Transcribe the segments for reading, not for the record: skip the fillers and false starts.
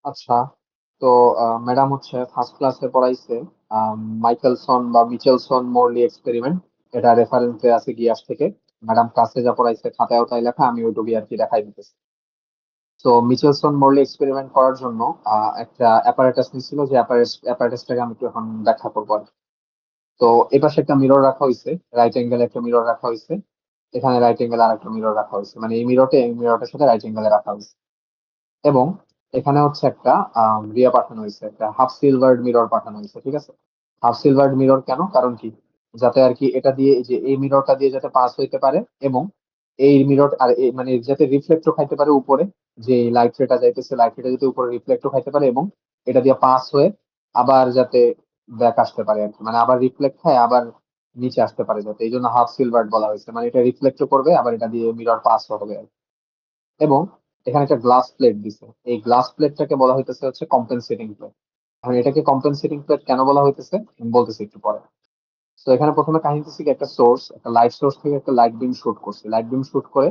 আচ্ছা, তো ম্যাডাম হচ্ছে ফার্স্ট ক্লাসে পড়াইছে মাইকেলসন বা মিচেলসন মরলি এক্সপেরিমেন্ট। এটা রেফারেন্সে আছে গিয়াস থেকে। ম্যাডাম ক্লাসে যা পড়াইছে খাতায় তাই লেখা, আমি ওইটুকুই আর কি দেখাই দিতেছি। তো মিচেলসন মরলি এক্সপেরিমেন্ট করার জন্য একটা অ্যাপারেটাস নিছিল, যে অ্যাপারেটাসটাকে আমি একটু এখন ব্যাখ্যা করবো আর কি। তো এই পাশে একটা মিরর রাখা হয়েছে, রাইট অ্যাঙ্গেলে একটা মিরর রাখা হয়েছে, এখানে রাইট অ্যাঙ্গেলে আর একটা মিরর রাখা হয়েছে, মানে এই মিররটার সাথে রাইট অ্যাঙ্গেলে রাখা হয়েছে। এবং এখানে হচ্ছে একটা রিয়া পাঠানো হয়েছে, একটা হাফ সিলভার্ড মিরর পাঠানো হয়েছে, ঠিক আছে। হাফ সিলভার্ড মিরর কেন, কারণ কি, যাতে আর কি এটা দিয়ে, এই যে এই মিররটা দিয়ে যাতে পাস হইতে পারে, এবং এই মিরর আর মানে যাতে রিফ্লেক্টও খাইতে পারে উপরে, যে লাইট রেটা যাইতেছে লাইট রেটা যাতে উপরে রিফ্লেক্টও খাইতে পারে, এবং এটা দিয়ে পাস হয়ে আবার যাতে ব্যাক আসতে পারে আর কি, মানে আবার রিফ্লেক্ট খায় আবার নিচে আসতে পারে, যাতে এই জন্য হাফ সিলভার্ড বলা হয়েছে, মানে এটা রিফ্লেক্টও করবে আবার এটা দিয়ে মিরর পাস হবে আর কি। এবং এখানে একটা গ্লাস প্লেট দিছে, এই গ্লাস প্লেটটাকে বলা হইতেছে হচ্ছে কম্পেনসেটিং প্লেট। এখন এটাকে কম্পেনসেটিং প্লেট কেন বলা হইতেছে আমি বলতেছি একটু পরে। তো এখানে প্রথমে কাহিনী হচ্ছে কি, একটা সোর্স, একটা লাইট সোর্স থেকে একটা লাইট বিম শুট করছে, লাইট বিম শুট করে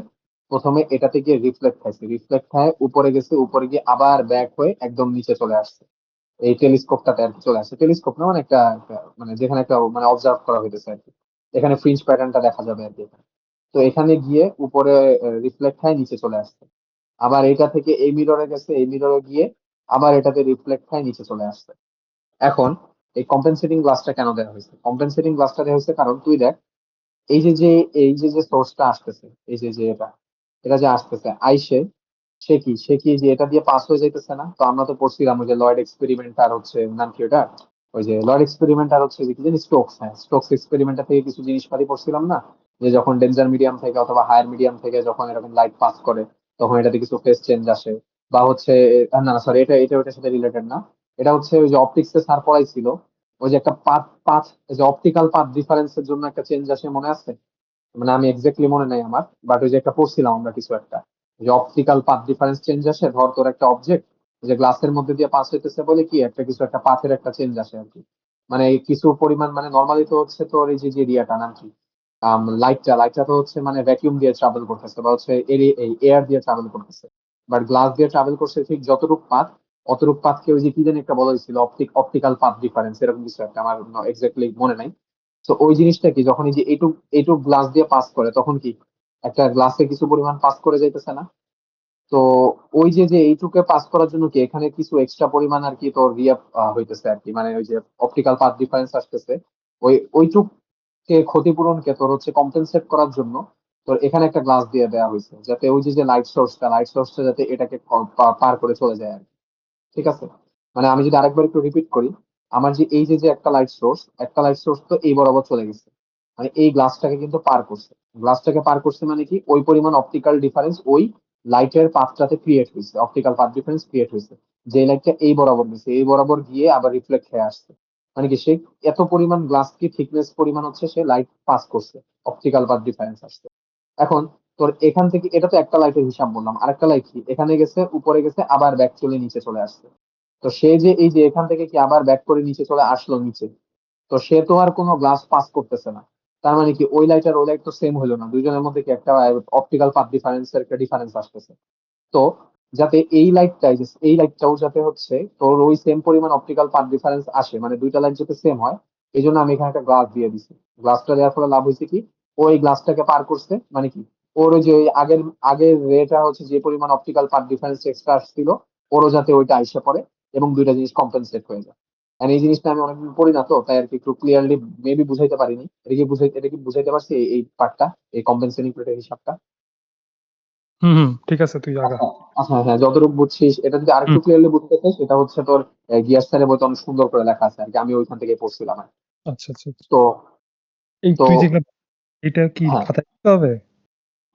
প্রথমে এটাতে গিয়ে রিফ্লেক্ট খাইছে, রিফ্লেক্ট খায় উপরে গেছে, উপরে গিয়ে আবার ব্যাক হয়ে একদম নিচে চলে আসছে। এই টেলিস্কোপটাতে আর কি চলে আসছে, টেলিস্কোপ না মানে মানে যেখানে একটা মানে অবজার্ভ করা হইতেছে আর কি। এখানে ফ্রিঞ্জ প্যাটার্নটা দেখা যাবে আর কি। তো এখানে গিয়ে উপরে রিফ্লেক্ট খায় নিচে চলে আসছে। আবার এটা থেকে এই মিররে গেছে, এই মিররে গিয়ে আবার এটাতে রিফ্লেক্ট হয় নিচে চলে আসছে। এখন এই কম্পেনসেটিং গ্লাসটা কেন দেওয়া হয়েছে, কম্পেনসেটিং গ্লাসটা দেওয়া হয়েছে কারণ তুই দেখ, এই যে যে এই যে সোর্সটা আসতেছে, এই যে যে এটা এটা যে আসতেছে আইসে, সে কি যে এটা দিয়ে পাস হয়ে যাইতেছে না। তো আমরা তো পড়ছিলাম ওই যে লয়েড এক্সপেরিমেন্ট, আর হচ্ছে নাম কি ওটা, ওই যে লয়েড এক্সপেরিমেন্ট আর হচ্ছে যে কি জানি স্টোকস, হ্যাঁ স্টোকস এক্সপেরিমেন্টটা থেকে কিছু জিনিসপাতি পড়ছিলাম না, যে যখন ডেঞ্জার মিডিয়াম থেকে অথবা হায়ার মিডিয়াম থেকে যখন এরকম লাইট পাস করে তখন এটাতে কিছু ফেজ চেঞ্জ আসে। বা হচ্ছে না না সরি, এটা এটা ওটার সাথে রিলেটেড না। এটা হচ্ছে ওই যে অপটিক্স এর স্যার পড়াইছিল, ওই যে একটা পাথ পাথ, যে অপটিক্যাল পাথ ডিফারেন্সের জন্য একটা চেঞ্জ আসে, মনে আছে? মানে আমি এক্স্যাক্টলি মনে নাই আমার, বাট ওই যে একটা পড়ছিলাম আমরা কিছু একটা, যে অপটিক্যাল পাথ ডিফারেন্স চেঞ্জ আসে, ধর তোর একটা অবজেক্ট যে গ্লাসের মধ্যে দিয়ে পাস হইতেছে বলে কি একটা কিছু একটা পাথের একটা চেঞ্জ আসে আর কি। মানে কিছু পরিমাণ, মানে নর্মালি তো হচ্ছে তোর এই যে যে এরিয়াটা নাম কি, লাইটটা তো হচ্ছে মানে ভ্যাকিউম দিয়ে ট্রাভেল করতেছে বা হচ্ছে এই এয়ার দিয়ে ট্রাভেল করতেছে। বাট গ্লাস দিয়ে ট্রাভেল করছে ঠিক যতটুক পাথ, অতটুক পাথকে ওই যে কি জানি একটা বলা হয়েছিল, অপটিক্যাল পাথ ডিফারেন্স এরকম কিছু একটা, আমার এক্স্যাক্টলি মনে নাই। তো ওই জিনিসটা কি, যখন এই যে এইটুক এইটুক গ্লাস দিয়ে পাস করে তখন কি একটা গ্লাসে কিছু পরিমাণ পাস করে যাইতেছে না। তো ওই যে যে এইটুকে পাস করার জন্য কি এখানে কিছু এক্সট্রা পরিমাণ আর কি তোর রিয়া হইতেছে আর কি, মানে ওই যে অপটিক্যাল পাথ ডিফারেন্স আসতেছে, ওইটুককে ক্ষতিপূরণকে তোর হচ্ছে কম্পেনসেট করার জন্য তোর এখানে একটা গ্লাস দিয়ে দেওয়া হয়েছে, যাতে ওই যে যে লাইট সোর্সটা যাতে এটাকে পার করে চলে যায় আর কি। ঠিক আছে, মানে আমি যদি আরেকবার একটু রিপিট করি, আমার যে এই যে যে একটা লাইট সোর্স তো এই বরাবর চলে গেছে, মানে এই গ্লাসটাকে কিন্তু পার করছে, গ্লাসটাকে পার করছে মানে কি ওই পরিমাণ অপটিক্যাল ডিফারেন্স ওই লাইটের পাথটাতে ক্রিয়েট হয়েছে, অপটিক্যাল পাথ ডিফারেন্স ক্রিয়েট হয়েছে। যে লাইটটা এই বরাবর গেছে, এই বরাবর গিয়ে আবার রিফ্লেক্ট হয়ে আসছে, মানে কি সে এত পরিমাণ গ্লাস কি থিকনেস পরিমাণ হচ্ছে সে লাইট পাস করছে, অপটিক্যাল পাথ ডিফারেন্স আসছে। এখন তোর এখান থেকে, এটা তো একটা লাইটের হিসাব বললাম, আরেকটা লাইট কি এখানে গেছে উপরে গেছে আবার ব্যাক চলে নিচে চলে আসছে। তো সে যে এই যে এখান থেকে কি আবার ব্যাক করে নিচে চলে আসলো নিচে, তো সে তো আর কোনো গ্লাস পাস করতেছে না। তার মানে কি ওই লাইট আর ওই লাইট তো সেম হলো না, দুইজনের মধ্যে কি একটা অপটিক্যাল পাথ ডিফারেন্সের একটা ডিফারেন্স আসতেছে। তো যাতে এই লাইটটাও যাতে হচ্ছে তোর ওই সেম পরিমাণ অপটিক্যাল পাথ ডিফারেন্স আসে, মানে দুইটা লাইট যাতে সেম হয়, এই জন্য আমি এখানে একটা গ্লাস দিয়ে দিছি। গ্লাসটা দেওয়ার ফলে লাভ হয়েছে কি, ওই গ্লাসটাকে পার করছে, মানে কি ওর ওই যে ওই আগের আগের রেটা হচ্ছে যে পরিমাণ অপটিক্যাল পাথ ডিফারেন্স এক্সট্রা আসছিল, ওরও যাতে ওইটা আইসা পড়ে এবং দুইটা জিনিস কম্পেনসেট হয়ে যায়। আর এই জিনিসটা আমি অনেকদিন পড়ি না, তো তাই আর কি একটু ক্লিয়ারলি মেবি বুঝাইতে পারিনি। এটা কি বুঝাইতে পারছি এই পার্টটা, এই কম্পেনসেটিং প্লেটের হিসাবটা? হুম হুম, ঠিক আছে, তুই আগা। আচ্ছা, আচ্ছা, হ্যাঁ যতটুকু বুঝছিস এটা যদি আরেকটু হুম। ক্লিয়ারলি বুঝতে চাই, সেটা হচ্ছে তোর গিয়াস স্যারের বইতে অনেক সুন্দর করে লেখা আছে আর কি, আমি ওইখান থেকে পড়ছিলাম আর কি। আচ্ছা আচ্ছা আচ্ছা। তো এই তো তুই যেগুলো, এটা কি হ্যাঁ, খাতায় লিখতে হবে?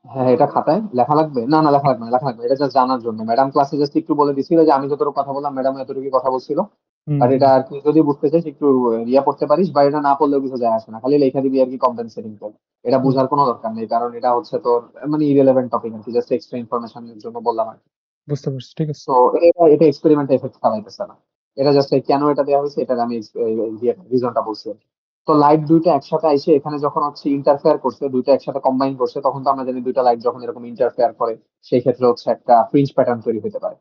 হ্যাঁ এটা খাতায় লেখা লাগবে, না না লেখা লাগবে না, লেখা লাগবে না। এটা জাস্ট জানার জন্য, ম্যাডাম ক্লাসে জাস্ট একটু বলে দিছিল যে আমি যতটুকু কথা বললাম ম্যাডাম এতটুকু কথা বলছিল। হুম আর এটা হুম। আর কি যদি বুঝতে চাইস একটু ইয়া পড়তে পারিস, বা এটা না পড়লেও কিছু যায় আসে না, খালি লেখা দিবি আর কি কম্পেনসেটিং কোড। এটা হুম, বোঝার কোনো দরকার নেই, কারণ এটা হচ্ছে তোর মানে ইরেলেভেন্ট টপিক আর কি, জাস্ট এক্সট্রা ইনফরমেশনের জন্য বললাম আর কি। বুঝতে পারছি, ঠিক আছে। তো এটা এটা এক্সপেরিমেন্ট এফেক্ট চালাইতেছে না, এটা জাস্ট কেন এটা দেওয়া হয়েছে এটার আমি রিজনটা বলছি আর কি। তো লাইট দুইটা একসাথে এসে এখানে যখন হচ্ছে ইন্টারফেয়ার করছে, দুইটা একসাথে কম্বাইন করছে, তখন তো আমরা জানি দুইটা লাইট যখন এরকম ইন্টারফেয়ার করে সেই ক্ষেত্রে হচ্ছে একটা ফ্রিঞ্জ প্যাটার্ন তৈরি হতে পারে।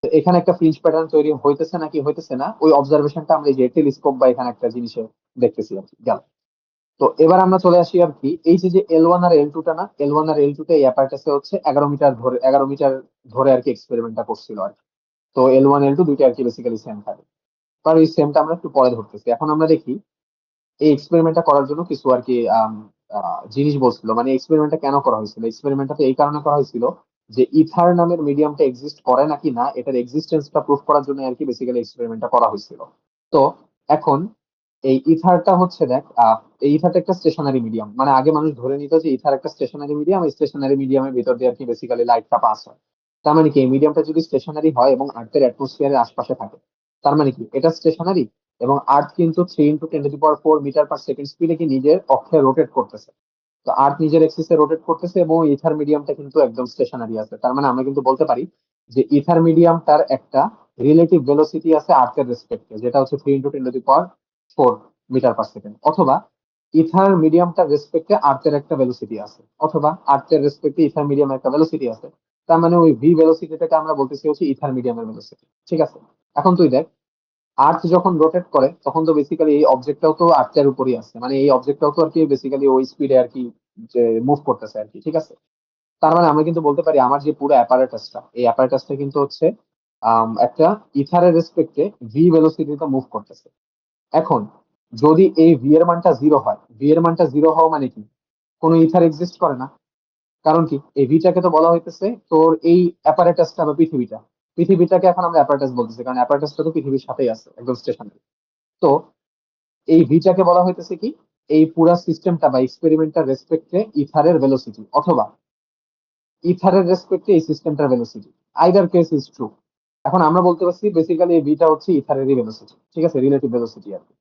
তো এখানে একটা ফ্রিঞ্জ প্যাটার্ন তৈরি হইতেছে নাকি হইতেছে না, ওই অবজারভেশনটা আমরা এই যে টেলিস্কোপ বা এখানে একটা জিনিসে দেখতেছি আর কি। গেল। তো এবার আমরা চলে আসি আর কি, এই যে L1 আর L2 টা না, L1 আর L2 টা এই অ্যাপারেটাসে হচ্ছে 11 মিটার ধরে আর কি এক্সপেরিমেন্টটা করছিল আর কি। তো L1 L2 দুইটা আর কি বেসিক্যালি সেম থাকে। আর এই সেমটা আমরা একটু পরে ধরতেছি। এখন আমরা দেখি এই এক্সপেরিমেন্টটা করার জন্য কিছু আর কি জিনিস বলছিল, মানে এক্সপেরিমেন্টটা কেন করা হয়েছিল। এক্সপেরিমেন্টটা তো এই কারণে করা হয়েছিল যে ইথার নামের মিডিয়ামটা এক্সিস্ট করে নাকি না, এটার এক্সিস্টেন্সটা প্রুফ করার জন্য আর কি বেসিক্যালি এক্সপেরিমেন্টটা করা হয়েছিল। তো এখন এই ইথারটা হচ্ছে দেখ, এই ইথারটা একটা স্টেশনারি মিডিয়াম, মানে আগে মানুষ ধরে নিত যে ইথার একটা স্টেশনারি মিডিয়াম, এই স্টেশনারি মিডিয়ামের ভিতর দিয়ে আর কি বেসিক্যালি লাইটটা পাস হয়। তার মানে কি এই মিডিয়ামটা যদি স্টেশনারি হয় এবং আর্থের অ্যাটমসফিয়ারের আশপাশে থাকে, তার মানে কি এটা স্টেশনারি। এবং আর্থ কিন্তু 3 × 10⁴ মিটার পার সেকেন্ড স্পিডে কি নিজের অক্ষে রোটেট করতেছে। তো আর্থ নিজের এক্সিসে রোটেট করতেছে এবং ইথার মিডিয়ামটা কিন্তু একদম স্টেশনারি আছে। তার মানে আমরা কিন্তু বলতে পারি যে ইথার মিডিয়ামটার একটা রিলেটিভ ভেলোসিটি আছে আর্থের রেসপেক্টে, যেটা হচ্ছে 3 × 10⁴ মিটার পার সেকেন্ড। অথবা ইথার মিডিয়ামটার রেসপেক্টে আর্থের একটা ভেলোসিটি আছে, অথবা আর্থের রেসপেক্টে ইথার মিডিয়ামের একটা ভেলোসিটি আছে। তার মানে ওই ভি ভেলোসিটিটাকে আমরা বলতেছি হচ্ছে ইথার মিডিয়ামের ভেলোসিটি। ঠিক আছে। এখন তুই দেখ, আর্থ যখন রোটেট করে তখন তো বেসিক্যালি এই অবজেক্টটাও তো আর্থের উপরই আছে, মানে এই অবজেক্টটাও তো আর কি বেসিক্যালি ওই স্পিডে আর কি যে মুভ করতেছে আর কি। ঠিক আছে। তার মানে আমরা কিন্তু বলতে পারি আমার যে পুরো অ্যাপারেটাসটা, এই অ্যাপারেটাসটা কিন্তু হচ্ছে একটা ইথারের রেসপেক্টে ভি ভেলোসিটিতে মুভ করতেছে। এখন যদি এই ভি এর মানটা জিরো হয়, ভি এর মানটা জিরো হওয়া মানে কি কোনো ইথার এক্সিস্ট করে না। কারণ কি এই ভিটাকে তো বলা হইতেছে তোর এই অ্যাপারেটাসটা বা পৃথিবীটা, পৃথিবীটাকে এখন আমরা অ্যাপারেটাস বলতেছি কারণ অ্যাপারেটাসটা তো পৃথিবীর সাথেই আছে একদম স্টেশনারি। তো এই ভিটাকে বলা হইতেছে কি এই পুরা সিস্টেমটা বা এক্সপেরিমেন্টার রেসপেক্টে ইথারের ভেলোসিটি, অথবা ইথারের রেসপেক্টে এই সিস্টেমটার velocity. Either case is true. এখন আমরা বলতে পারছি বেসিক্যালি এই ভিটা হচ্ছে ইথারেরই ভেলোসিটি। ঠিক আছে, রিলেটিভ ভেলোসিটি আর কি।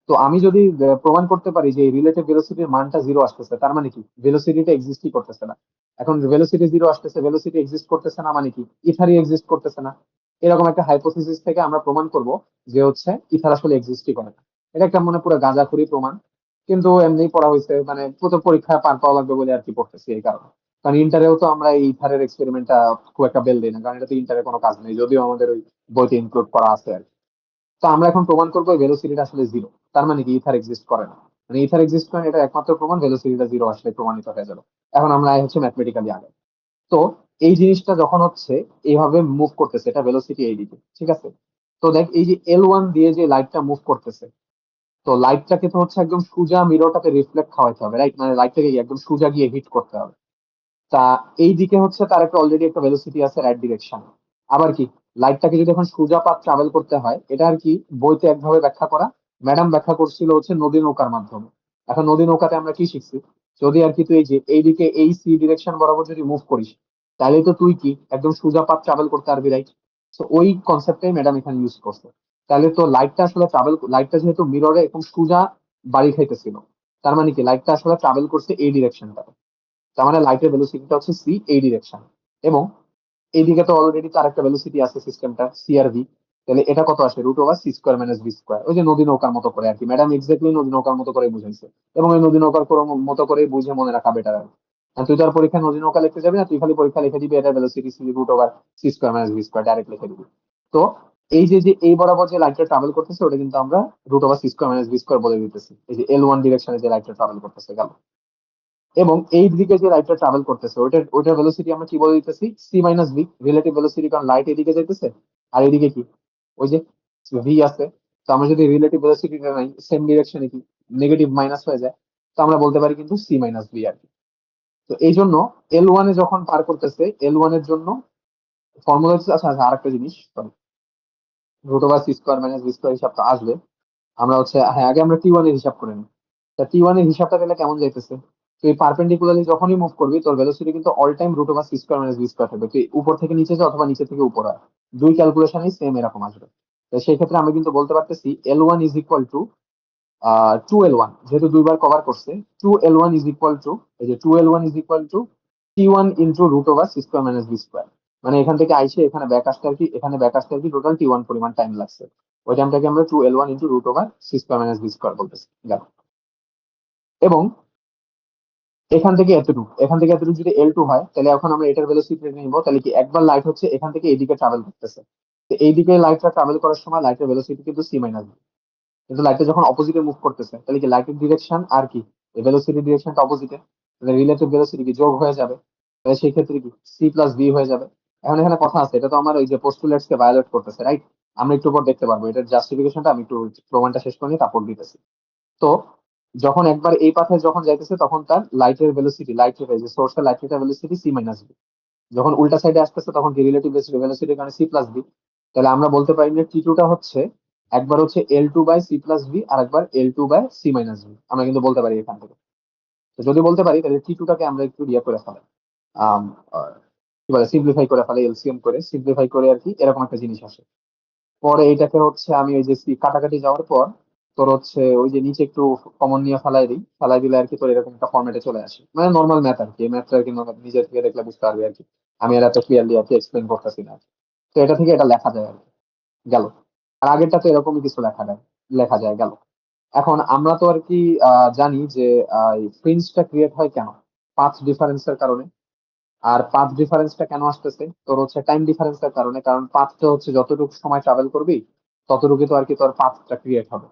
তো আমি যদি প্রমাণ করতে পারি যে রিলেটিভ ভেলোসিটির মানটা জিরো আসতেছে, তার মানে কি ভেলোসিটিটা এক্সিস্টই করতেছে না। এখন ভেলোসিটি জিরো আসতেছে, ভেলোসিটি এক্সিস্ট করতেছে না মানে কি ইথারই এক্সিস্ট করতেছে না। এরকম একটা হাইপোথিসিস থেকে আমরা প্রমাণ করব যে হচ্ছে ইথার আসলে এক্সিস্টই করে না। এটা একটা মনে পুরো গাঁজাখুরি প্রমাণ, কিন্তু এমনি পড়া হয়েছে, মানে প্রথম পরীক্ষায় পার পাওয়া লাগবে বলে আর কি পড়তেছি এই কারণে। কারণ ইন্টারেও তো আমরা এই ইথারের এক্সপেরিমেন্টটা খুব একটা বেল দিই না, কারণ এটা তো ইন্টারের কোনো কাজ নেই, যদিও আমাদের ওই বইতে ইনক্লুড করা আছে আর কি। তো আমরা এখন প্রমাণ করবো ভেলোসিটিটা আসলে জিরো। তার মানে কি ইথার এক্সিস্ট করে না, মানে ইথার এক্সিস্ট করে না, এটা একমাত্র প্রমাণ ভেলোসিটিটা জিরো আসলে প্রমাণিত হয়ে যাবে। এখন আমরা হচ্ছে ম্যাথমেটিক্যালি আগে। তো এই জিনিসটা যখন হচ্ছে এইভাবে মুভ করতেছে, এটা ভেলোসিটি এইদিকে। ঠিক আছে। তো দেখ এই যে L1 দিয়ে যে লাইটটা মুভ করতেছে, তো লাইটটাকে তো হচ্ছে একদম সোজা মিররটাকে রিফ্লেক্ট খাওয়াইতে হবে, রাইট? মানে লাইটটাকে একদম সোজা গিয়ে হিট করতে হবে। তা এই দিকে হচ্ছে তার একটা অলরেডি একটা ভেলোসিটি আছে রাইট ডিরেকশন। আবার কি লাইটটাকে যদি এখন সোজা পাথ ট্রাভেল করতে হয়, এটা আর কি বইতে একভাবে ব্যাখ্যা করা, ম্যাডাম ব্যাখ্যা করছিল হচ্ছে নদী নৌকার মাধ্যমে। এখন নদী নৌকাতে আমরা কি শিখছি, যদি আর কি তুই এই যে এইদিকে এই সি ডিরেকশন বরাবর যদি মুভ করিস, তাহলে তো তুই কি একদম সোজা পাথ ট্রাভেল করতে পারবি, রাইট? তো ওই কনসেপ্টটাই ম্যাডাম এখানে ইউজ করছে। তাহলে তো লাইটটা আসলে ট্রাভেল, লাইটটা যেহেতু মিররে এরকম সোজা বাড়ি খাইতেছিল, তার মানে কি লাইটটা আসলে ট্রাভেল করছে এই ডিরেকশনটা। তার মানে লাইটের ভেলোসিটিটা হচ্ছে সি এই ডিরেকশন। এবং এইদিকে তো অলরেডি তার একটা ভেলোসিটি আছে সিস্টেমটা সি আর ভি। তাহলে এটা কত আসে √/c² - v², ওই যে নদী নৌকার মতো করে আর কি, ম্যাডাম এক্স্যাক্টলি নদী নৌকার মতো করে বুঝাইছে। এবং এই নদী নৌকার মতো করে বুঝে মনে রাখা বেটার আর কি। আর তুই তো আর পরীক্ষায় নদী নৌকা লিখতে যাবি না, তুই খালি পরীক্ষা লিখে দিবি এটা ভেলোসিটি c√/c²-v² ডাইরেক্ট লিখে দিবি। তো এই যে যে এই বরাবর যে লাইটটা ট্রাভেল করতেছে ওটা কিন্তু আমরা √/c²-v² বলে দিতেছি, এই যে L1 ডিরেকশনে যে লাইটটা ট্রাভেল করতেছে। গেল। এবং এই দিকে যে লাইটটা ট্রাভেল করতেছে ওইটার ভেলোসিটি আমরা কি বলে দিতেছি c-v, রিলেটিভ ভেলোসিটি, কারণ লাইট এদিকে যাইতেছে আর এদিকে কি ওই যে ভি আছে। তো আমরা যদি রিলেটিভ ভেলোসিটিটা নাই সেম ডিরেকশনে কি নেগেটিভ মাইনাস হয়ে যায়, তো আমরা বলতে পারি কিন্তু c-v আর কি। তো এই জন্য L1 এ যখন পার করতেছে, L1 এর জন্য ফর্মুলা হচ্ছে, আচ্ছা আচ্ছা আরেকটা জিনিস, √/c²-v² হিসাবটা আসবে। আমরা হচ্ছে হ্যাঁ আগে আমরা T1 এর হিসাব করে নিই। তা T1 এর হিসাবটা তাহলে কেমন যাইতেছে, তুই পারপেন্ডিকুলারলি যখনই মুভ করবি তোর ভেলোসিটি কিন্তু অল টাইম √/c²-v² থাকবে, তুই উপর থেকে নিচে যা অথবা নিচে থেকে উপর হয়, দুই ক্যালকুলেশনই সেম এরকম আসবে। তো সেই ক্ষেত্রে আমি কিন্তু বলতে পারতেছি L1 is equal two 2L1, যেহেতু দুইবার কভার করছে, 2L1 ইজ ইকুয়াল টু, এই যে 2L1 is equal two T1 into √/c²-v²। মানে এখান থেকে আইসে এখানে ব্যাক আসতে আর কি, এখানে ব্যাক আসতে আর কি টোটাল T1 পরিমাণ টাইম লাগছে। ওই টাইমটাকে আমরা 2L1 ইন্টু √/c²-v² বলতেছি। গেল। এবং এখান থেকে এতটুকু যদি L2 হয়, তাহলে এখন আমরা এটার ভেলোসিটি নিব, তাহলে কি একবার লাইট হচ্ছে এখান থেকে এদিকে ট্রাভেল করতেছে। এইদিকে লাইটটা ট্রাভেল করার সময় লাইটের ভেলোসিটি কিন্তু সি মাইনাস ভি, কিন্তু লাইটটা যখন অপোজিটে মুভ করতেছে তাহলে কি লাইটের ডিরেকশন আর কি ভেলোসিটি ডিরেকশনটা অপোজিটে, রিলেটিভ ভেলোসিটি কি যোগ হয়ে যাবে, তাহলে সেই ক্ষেত্রে কি সি প্লাস বি হয়ে যাবে। এখন এখানে কথা আছে, এটা তো আমার ওই যে পোস্টুলেটস কে ভায়োলেট করতেছে, রাইট? আমরা একটু পর দেখতে পারবো এটার জাস্টিফিকেশনটা, আমি একটু প্রমাণটা শেষ করে নিয়ে তারপর দিতেছি। তো যখন একবার এই পাথে যখন যাইতেছে তখন তার লাইটের ভেলোসিটি, লাইটের যে সোর্সের লাইটের ভেলোসিটি সি মাইনাস বি, যখন উল্টা সাইডে আসতেছে তখন কি রিলেটিভ ভেলোসিটির কারণে সি প্লাস বি। তাহলে আমরা বলতে পারি যে টি টুটা হচ্ছে একবার হচ্ছে L two by C plus B আর একবার L two by C minus B, আমরা কিন্তু বলতে পারি এখান থেকে। তো যদি বলতে পারি তাহলে টি টুটাকে আমরা একটু ইয়ে করে ফেলাই, আম, আহ, কি বলে সিম্পলিফাই করে ফেলাই, এলসিএম করে সিম্পলিফাই করে আর কি, এরকম একটা জিনিস আসে। পরে এটাকে হচ্ছে আমি ওই যে কাটাকাটি যাওয়ার পর তোর হচ্ছে ওই যে নিচে একটু কমন নিয়ে ফেলাই দিই, ফেলাই দিলে আর কি তোর এরকম একটা ফর্মেটে চলে আসে, মানে নর্মাল ম্যাথ আর কি। এই ম্যাথটা আর কি নিজে থেকে দেখলে বুঝতে পারবি আর কি, আমি আর এত ক্লিয়ারলি আর কি এক্সপ্লেন করতেছি না আর কি। তো এটা থেকে এটা লেখা যায় আর কি, গেল। আর আগেরটা তো এরকমই কিছু লেখা যায় গেল। এখন আমরা তো আর কি জানি যে ফ্রিঞ্জটা ক্রিয়েট হয় কেন, পাথ ডিফারেন্সের কারণে। আর পাথ ডিফারেন্সটা কেন আসতেছে তোর হচ্ছে টাইম ডিফারেন্সের কারণে, কারণ পাথটা হচ্ছে যতটুকু সময় ট্রাভেল করবি ততটুকু তো আর কি তোর পাথটা ক্রিয়েট হবে।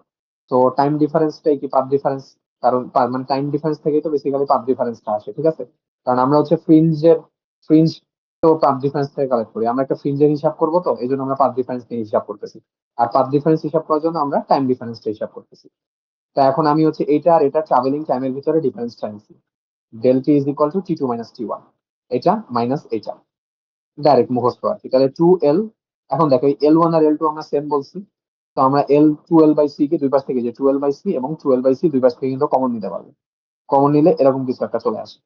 তো টাইম ডিফারেন্সটাই কি পাথ ডিফারেন্স, কারণ মানে টাইম ডিফারেন্স থেকেই তো বেসিক্যালি পাথ ডিফারেন্সটা আসে, ঠিক আছে? কারণ আমরা হচ্ছে ফ্রিঞ্জ তো পাথ ডিফারেন্স থেকে কালেক্ট করি, আমরা একটা ফ্রিঞ্জের হিসাব করবো, তো এই জন্য আমরা পাথ ডিফারেন্স নিয়ে হিসাব করতেছি। আর পাথ ডিফারেন্স হিসাব করার জন্য আমরা টাইম ডিফারেন্সটা হিসাব করতেছি। তা এখন আমি হচ্ছে এইটা আর এটা ট্রাভেলিং টাইমের ভিতরে ডিফারেন্সটা আনছি, del T is equal to T two minus T one, এটা মাইনাস এটা ডাইরেক্ট মুখস্থ আর কি। তাহলে টু এল, এখন দেখো এল ওয়ান আর এল টু আমরা সেম বলছি, তো আমরা এল টুয়েলভ বাই সি কে দুই পাশ থেকে, যে টুয়েলভ বাই সি এবং টুয়েলভ বাই সি দুই পাশ থেকে কিন্তু কমন নিতে পারবো। কমন নিলে এরকম কিছু একটা চলে আসে।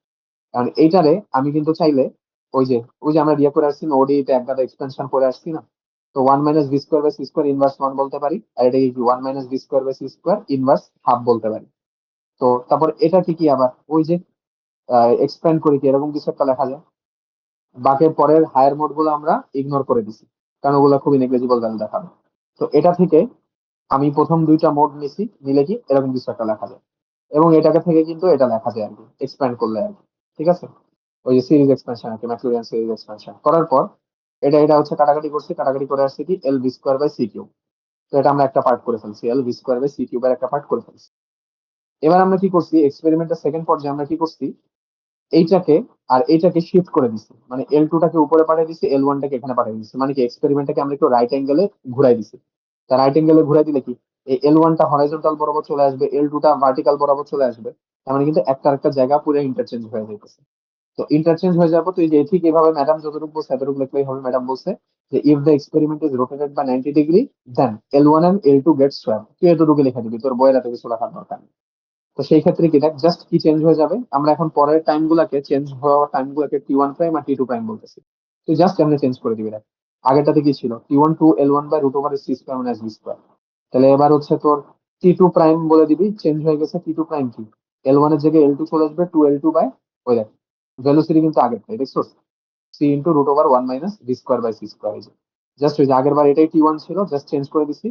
কারণ এইটারে আমি কিন্তু চাইলে ওই যে আমরা ইয়ে করে আসছি না, ওডি এক গাদা এক্সপেনশন করে আসছি না, তো one minus B square by C square inverse one বলতে পারি, আর এটা কি one minus B square by C square inverse half বলতে পারি। তো তারপর এটা কি কি আবার ওই যে এক্সপ্যান্ড করে কি এরকম কিছু একটা লেখা যায়। বাকি পরের হায়ার মোড গুলো আমরা ইগনোর করে দিছি, কারণ ওগুলো খুবই নেগলিজিবল ভ্যালু দেখাবে। তো এটা থেকে আমি প্রথম দুইটা মোড নিছি, নিলে কি এরকম কিছু একটা লেখা যায়। এবং এটাকে থেকে কিন্তু এটা লেখা যায় আর কি এক্সপ্যান্ড করলে আর কি, ঠিক আছে? ওই যে সিরিজ এক্সপেনশন আর কি, ম্যাক্লোরিয়ান সিরিজ এক্সপেনশন করার পর এটা হচ্ছে কাটাকাটি করছি, কাটাকাটি করে আসছে কি L B square by C cube. তো এটা আমরা একটা পার্ট করে ফেলছি, L B square by C কিউবের একটা পার্ট করে ফেলছি। এবার আমরা কি করছি, এক্সপেরিমেন্টের সেকেন্ড পর্যায়ে আমরা কি করছি, এইটাকে আর এইটাকে শিফট করে দিছি, মানে এল টু টাকে উপরে পাঠিয়ে দিছি, এল ওয়ান টাকে এখানে পাঠিয়ে দিছি, মানে কি এক্সপেরিমেন্টটাকে আমরা একটু রাইট অ্যাঙ্গেলে ঘুরাই দিছি। তা রাইট অ্যাঙ্গেলে ঘুরাই দিলে কি এই এল ওয়ানটা হরাইজন্টাল বরাবর চলে আসবে, এল টুটা ভার্টিক্যাল বরাবর চলে আসবে, তার মানে কিন্তু একটা একটা জায়গা পুরো ইন্টারচেঞ্জ হয়ে যাইতেছে। তো ইন্টারচেঞ্জ হয়ে যাবো, তো এই যে ঠিক এভাবে ম্যাডাম যতটুকু বলছে এতটুকু লিখলেই হবে। ম্যাডাম বলছে যে if the experiment is rotated by 90 degree then L one and L two get swap, তুই এতটুকু লিখে দিবি, তোর বইয়ের এত কিছু লেখার দরকার নেই। তো সেই ক্ষেত্রে কি দেখ জাস্ট কি চেঞ্জ হয়ে যাবে, আমরা এখন পরের টাইম গুলাকে চেঞ্জ হওয়া টাইম গুলাকে টি ওয়ান প্রাইম আর টি টু প্রাইম বলতেছি। তুই জাস্ট এমনি চেঞ্জ করে দিবি দেখ। আগেরটাতে কি ছিল T one two L one by root over C square minus B square, তাহলে এবার হচ্ছে তোর টি টু প্রাইম বলে দিবি, চেঞ্জ হয়ে গেছে টি টু প্রাইম কি এল ওয়ান এর জায়গায় এল টু চলে আসবে টু এল টু বাই ওই দেখ ভেলোসিটি কিন্তু আগের তাই দেখছো, C into root over one minus B square by C square. Just ওই যে আগের বার এটাই টি ওয়ান ছিল, জাস্ট চেঞ্জ করে দিছি,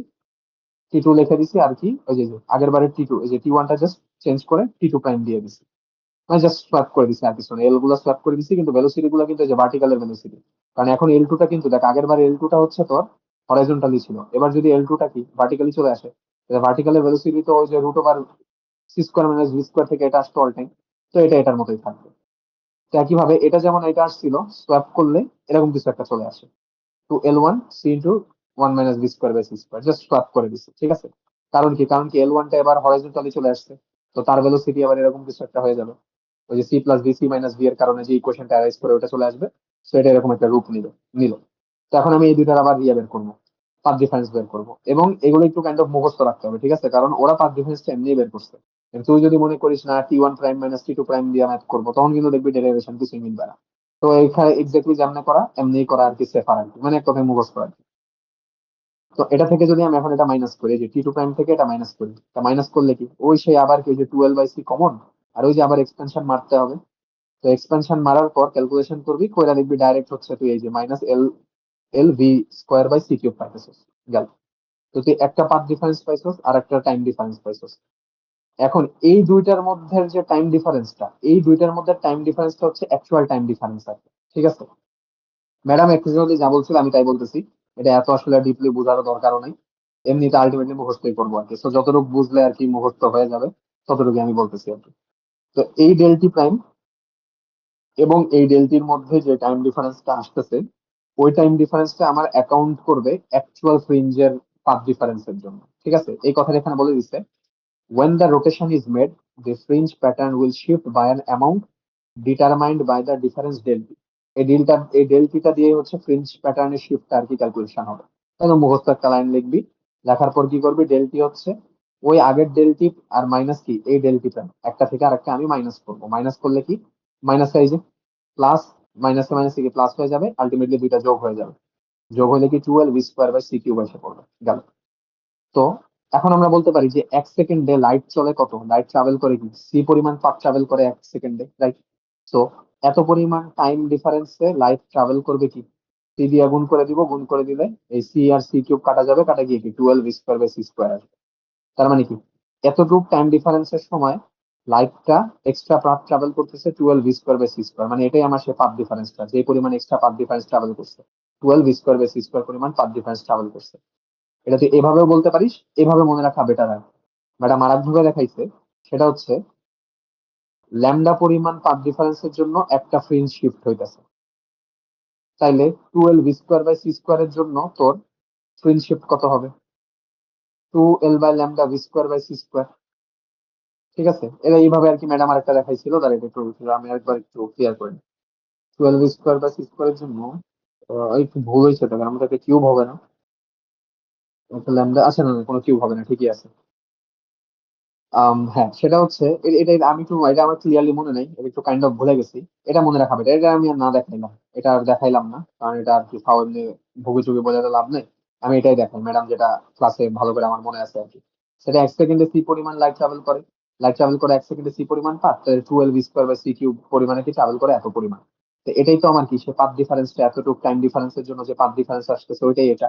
টি টু লিখে দিছি আর কি, ওই যে আগের বারের টি টু, এই যে টি ওয়ানটা জাস্ট চেঞ্জ করে টি টু প্রাইম দিয়ে দিছি, মানে জাস্ট সোয়াপ করে দিছি আর কিছু না, এল গুলো সোয়াপ করে দিছি, কিন্তু ভেলোসিটি গুলো কিন্তু এই যে ভার্টিক্যালের ভেলোসিটি। কারণ এখন এল টুটা কিন্তু দেখ আগের বার এল টুটা হচ্ছে তোর হরাইজন্টালি ছিল, এবার যদি এল টুটা কি ভার্টিক্যালি চলে আসে, ভার্টিক্যালের ভেলোসিটি তো ওই যে root over C square minus V square থেকে এটা আসতো অল টাইম, তো এটা এটার মতোই থাকবে। তো একইভাবে এটা যেমন এটা আসছিল, সোয়াপ করলে এরকম কিছু একটা চলে আসে, two L one C into one minus B square by C square, just swap করে দিছি, ঠিক আছে? কারণ কি এল ওয়ানটা এবার হরাইজন্টালি চলে আসছে, তো তার ভেলোসিটি আবার এরকম কিছু একটা হয়ে যাবে, ওই যে C plus B C minus B এর কারণে যে ইকুয়েশনটা অ্যারাইজ করে ওটা চলে আসবে। তো এটা এরকম একটা রূপ নিল। তো এখন আমি এই দুইটার আবার ইয়ে বের করবো, পাথ ডিফারেন্স বের করবো, এবং এগুলো একটু কাইন্ড অফ মুখস্থ রাখতে হবে, ঠিক আছে? কারণ ওরা পাথ ডিফারেন্সটা এমনি বের করছে, কিন্তু তুই যদি মনে করিস না টি ওয়ান প্রাইম মাইনাস টি টু প্রাইম দিয়ে ম্যাথ করবো, তখন কিন্তু দেখবি ডেরিভেশন কিছুই মিলবে না। তো এখানে এক্স্যাক্টলি যেমনি করা এমনি করা আর কি, সেফার আর কি, মানে এক কথায় মুখস্থ আর কি। তো এটা থেকে যদি আমি এখন এটা মাইনাস করি, যে টি টু প্রাইম থেকে এটা মাইনাস করি, তা মাইনাস করলে কি ওই সেই আবার কি ওই যে টুয়েলভ বাই সি কমন, আর ওই যে আবার এক্সপেনশন মারতে হবে। তো এক্সপেনশন মারার পর ক্যালকুলেশন করবি, কইরা দেখবি ডাইরেক্ট হচ্ছে তুই এই যে minus L L V square by C cube পাইতেছিস, গেল। তো তুই একটা পাথ ডিফারেন্স পাইছস আর একটা টাইম ডিফারেন্স পাইছস। এখন এই দুইটার মধ্যে যে টাইম ডিফারেন্সটা, এই দুইটার মধ্যে টাইম ডিফারেন্সটা হচ্ছে অ্যাকচুয়াল টাইম ডিফারেন্স আর কি, ঠিক আছে? ম্যাডাম একচুয়ালি যা বলছিল আমি তাই বলতেছি। এটা এত আসলে ডিপলি বোঝারও দরকারও নাই, এমনিতে আলটিমেটলি মুখস্থই করবো আর কি। তো যতটুকু বুঝলে আর কি মুখস্থ হয়ে যাবে ততটুকু আমি বলতেছি আর কি। তো এই ডেলটি প্রাইম এবং এই ডেলটির মধ্যে যে টাইম ডিফারেন্সটা আসতেছে, ওই টাইম ডিফারেন্সটা আমার অ্যাকাউন্ট করবে অ্যাকচুয়াল ফ্রিঞ্জের পাথ ডিফারেন্সের জন্য। ঠিক আছে, এই কথাটা এখানে বলে দিচ্ছে, when the rotation is made the fringe pattern will shift by an amount determined by the difference delta। এই ডেলটিটা দিয়ে হচ্ছে ফ্রিঞ্জ প্যাটার্নের শিফট আর কি ক্যালকুলেশন হবে। তাহলে মুখস্থ একটা লাইন লিখবি, লেখার পর কি করবি, ডেলটি হচ্ছে ওই আগের ডেলটি আর মাইনাস কি এই ডেলটি প্রাইম, একটা থেকে আরেকটা আমি মাইনাস করবো। মাইনাস করলে কি মাইনাস এই যে প্লাস, মাইনাসে মাইনাসে কি প্লাস হয়ে যাবে, আলটিমেটলি দুইটা যোগ হয়ে যাবে। যোগ হলে কি 12 v² বাই c³ এসে পড়বে, গেল। তো এখন আমরা বলতে পারি যে 1 সেকেন্ডে লাইট চলে কত, লাইট ট্রাভেল করে কি সি পরিমাণ পাথ ট্রাভেল করে 1 সেকেন্ডে, রাইট? তো এত পরিমাণ টাইম ডিফারেন্সে লাইট ট্রাভেল করবে কি, সি দিয়ে গুণ করে দিব, গুণ করে দিলে এই সি আর c³ কাটা যাবে, কাটা গিয়ে কি 12 v² বাই c² আসবে। তার মানে কি এতটুকু টাইম ডিফারেন্সের সময় লাইটটা এক্সট্রা পাথ ট্রাভেল করতেছে 12 v² বাই c², মানে এটাই আমার সে পাথ ডিফারেন্সটা, যে পরিমাণ এক্সট্রা পাথ ডিফারেন্স ট্রাভেল করছে, 12 v² বাই c² পরিমাণ পাথ ডিফারেন্স ট্রাভেল করছে। এটা তুই এভাবেও বলতে পারিস, এভাবে মনে রাখা বেটার হয়। ম্যাডাম আর এক ভাবে দেখাইছে, সেটা হচ্ছে ল্যামডা পরিমাণ পাথ ডিফারেন্সের জন্য একটা ফ্রিঞ্জ শিফট হইতেছে, তাইলে 12 v² বাই c² এর জন্য তোর ফ্রিঞ্জ শিফট কত হবে, 2l/λ v² বাই c²। ঠিক আছে, এটা এইভাবে আর কি ম্যাডাম আরেকটা দেখাইছিল, তার এটা একটু আমি আরেকবার একটু ক্লিয়ার করি। 12 v² বাই c² এর জন্য একটু ভুল হয়েছে, তো কারণ আমাদের কিউব হবে না, একটা ল্যামডা আছে না, না, কোনো কিউব হবে না, ঠিকই আছে। হ্যাঁ, সেটা হচ্ছে এটা আমি একটু, এটা আমার ক্লিয়ারলি মনে নেই, এটা একটু কাইন্ড অফ ভুলে গেছি। এটা মনে রাখা এটা আমি আর না দেখাইলাম, এটা আর দেখাইলাম না, কারণ এটা আর কি ফাও এমনি ভুগে চুগে বোঝাতে লাভ নেই। আমি এটাই দেখাই ম্যাডাম, যেটা ক্লাসে ভালো করে আমার মনে আছে আর কি। সেটা 1 সেকেন্ডে সি পরিমাণ লাইট ট্রাভেল করে, লাইট ট্রাভেল করে 1 সেকেন্ডে সি পরিমাণ পাথ, 12 v² বাই c³ পরিমাণে কি ট্রাভেল করে এত পরিমাণ। তো এটাই তো আমার কি সে পাথ ডিফারেন্সটা, এতটুকু টাইম ডিফারেন্সের জন্য যে পাথ ডিফারেন্স আসতেছে ওইটাই এটা।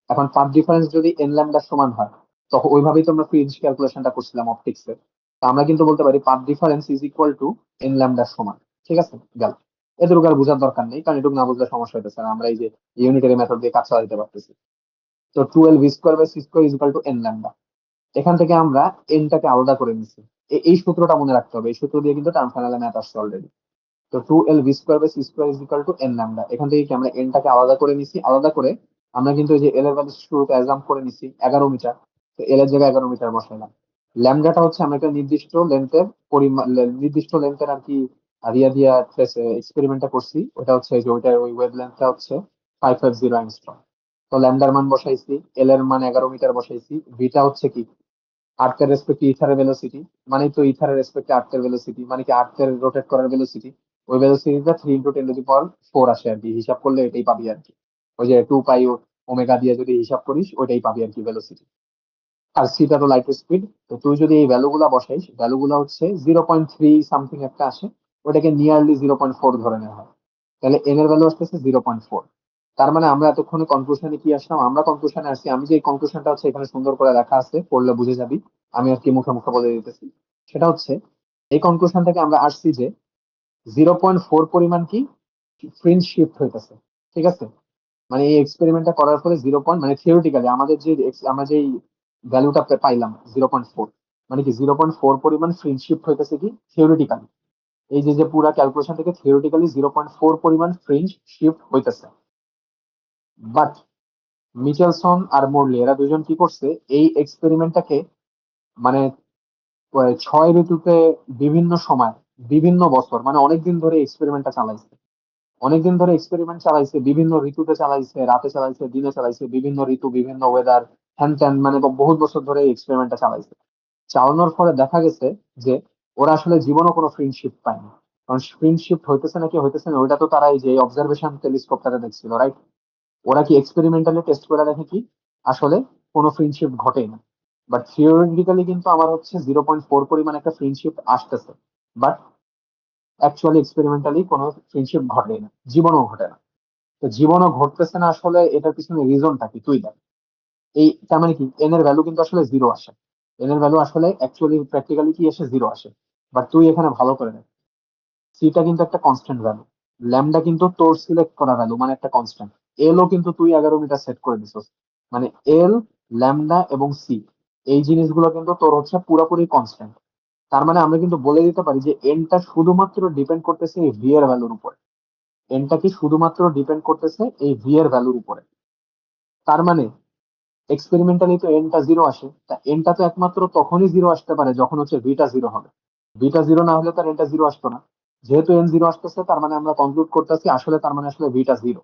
এখন পাথ ডিফারেন্স যদি এন ল্যামডার সমান হয়, তখন ওইভাবেই তো আমরা ফ্রিঞ্জ ক্যালকুলেশনটা করছিলাম অপটিক্সে। তো আমরা কিন্তু বলতে পারি path difference is equal to N ল্যামডার সমান। ঠিক আছে, গেল। এটুকু আর বোঝার দরকার নেই, কারণ এটুকু না বুঝলে সমস্যা হইতেছে না, আমরা এই যে ইউনিটারি মেথড দিয়ে কাজ চালাতে পারতেছি। তো 12 v² by c² is equal to N lambda. এখান থেকে আমরা এনটাকে আলাদা করে নিচ্ছি, এই সূত্রটা মনে রাখতে হবে, এই সূত্র দিয়ে কিন্তু ট্রান্সফার ম্যাথ আসছে অলরেডি। তো 2l/v² by c² is equal to N lambda, এখান থেকে কি আমরা এনটাকে আলাদা করে নিছি, আলাদা করে আমরা কিন্তু এই যে এল এর ভ্যালু শুরুতে অ্যাজাম্প করে নিছি 11 মিটার। তো এল এর জায়গায় 11 মিটার বসাইলাম। ল্যামডাটা হচ্ছে আমরা একটা নির্দিষ্ট লেন্থের পরিমাণ, নির্দিষ্ট লেন্থের আর কি রিয়া দিয়া এক্সপেরিমেন্টটা করছি, ওটা হচ্ছে এই যে ওইটার ওই ওয়েভ লেন্থটা হচ্ছে 550 অ্যাংস্ট্রম। তো ল্যামডার মান বসাইছি, এল এর মান 11 মিটার বসাইছি, ভিটা হচ্ছে কি আর্থের রেসপেক্টে ইথারের ভেলোসিটি, মানে তো ইথারের রেসপেক্টে আর্থের ভেলোসিটি, মানে কি আর্থের রোটেট করার ভেলোসিটি, ওই ভেলোসিটিটা 3 × 10⁴ আসে আর কি, হিসাব করলে এটাই পাবি আর কি। ওই যে 2π ওমেগা দিয়ে যদি হিসাব করিস ওইটাই পাবি আর কি ভেলোসিটি। আর সিটা তো লাইট স্পিড। তো তুই যদি এই ভ্যালু গুলা বসাইস, ভ্যালু গুলা হচ্ছে 0.3 সামথিং একটা আসে, ওটাকে নিয়ারলি 0.4 ধরে নেওয়া হয়, তাহলে এন এর ভ্যালু আসতেছে 0.4। তার মানে আমরা এতক্ষণে কনক্লুশনে কি আসলাম, আমরা কনক্লুশনে আসছি, আমি যে কনক্লুশনটা হচ্ছে এখানে সুন্দর করে লেখা আছে, পড়লে বুঝে যাবি, আমি আর কি মুখে মুখে বলে দিতেছি। সেটা হচ্ছে এই কনক্লুশন থেকে আমরা আসছি যে 0.4 পরিমাণ কি ফ্রিঞ্জ শিফট হইতেছে। ঠিক আছে, মানে এই এক্সপেরিমেন্টটা করার পরে 0. মানে থিওরিটিক্যালি আমাদের যে আমরা যে ভ্যালুটা পাইলাম 0.4, মানে কি 0.4 পরিমাণ ফ্রিঞ্জ শিফট হইতেছে কি থিওরিটিক্যালি। এই যে যে পুরা ক্যালকুলেশন থেকে থিওরিটিক্যালি 0.4 পরিমাণ ফ্রিঞ্জ শিফট হইতেছে। বাট মিচেলসন আর মোরলি এরা দুজন কি করছে, এই এক্সপেরিমেন্টটাকে মানে 6 ঋতুতে বিভিন্ন সময় বিভিন্ন বছর, মানে অনেকদিন ধরে এক্সপেরিমেন্টটা চালাইছে, অনেকদিন ধরে এক্সপেরিমেন্ট চালাইছে, বিভিন্ন ঋতুতে চালাইছে, রাতে চালাইছে, দিনে চালাইছে, বিভিন্ন ঋতু বিভিন্ন ওয়েদার, হ্যান ত্যান, মানে বহুত বছর ধরে এক্সপেরিমেন্টটা চালাইছে। চালানোর পরে দেখা গেছে যে ওরা আসলে জীবনও কোনো ফ্রেন্ডশিপ পায়নি। কারণ ফ্রেন্ডশিপ হইতেছে নাকি হইতেছে না, ওইটা তো তারা এই যে অবজারভেশন টেলিস্কোপটাতে দেখছিল, রাইট? ওরা কি এক্সপেরিমেন্টালি টেস্ট করে দেখে কি আসলে কোনো ফ্রেন্ডশিপ ঘটেই না। বাট থিওরিটিক্যালি কিন্তু আমার হচ্ছে 0.4 পরিমাণ একটা ফ্রেন্ডশিপ আসতেছে, বাট অ্যাকচুয়ালি এক্সপেরিমেন্টালি কোনো ফ্রেন্ডশিপ ঘটেই না, জীবনও ঘটে না। তো জীবনও ঘটতেছে না, আসলে এটার পিছনে রিজনটা কি তুই দেখ। এই তার মানে কি এন এর ভ্যালু কিন্তু আসলে জিরো আসে, এন এর ভ্যালু আসলে অ্যাকচুয়ালি প্র্যাকটিক্যালি কি আসে, জিরো আসে। বাট তুই এখানে ভালো করে দেখ, সিটা কিন্তু একটা কনস্ট্যান্ট ভ্যালু, ল্যামডা কিন্তু তোর সিলেক্ট করা ভ্যালু, মানে একটা কনস্ট্যান্ট। এল ও কিন্তু তুই 11 মিটার সেট করে দিছিস। মানে এল, ল্যামডা এবং সি, এই জিনিসগুলো কিন্তু তোর হচ্ছে পুরোপুরি কনস্ট্যান্ট। তার মানে আমরা কিন্তু বলে দিতে পারি যে এনটা শুধুমাত্র ডিপেন্ড করতেছে এই ভি এর ভ্যালুর উপরে। এনটা কি শুধুমাত্র ডিপেন্ড করতেছে এই ভি এর ভ্যালুর উপরে। তার মানে এক্সপেরিমেন্টালি তো এনটা জিরো আসে, তা এনটা তো একমাত্র তখনই জিরো আসতে পারে যখন হচ্ছে ভিটা জিরো হবে। ভিটা জিরো না হলে তার এনটা জিরো আসতো না। যেহেতু এন জিরো আসতেছে, তার মানে আমরা কনক্লুড করতেছি আসলে, তার মানে আসলে ভিটা জিরো।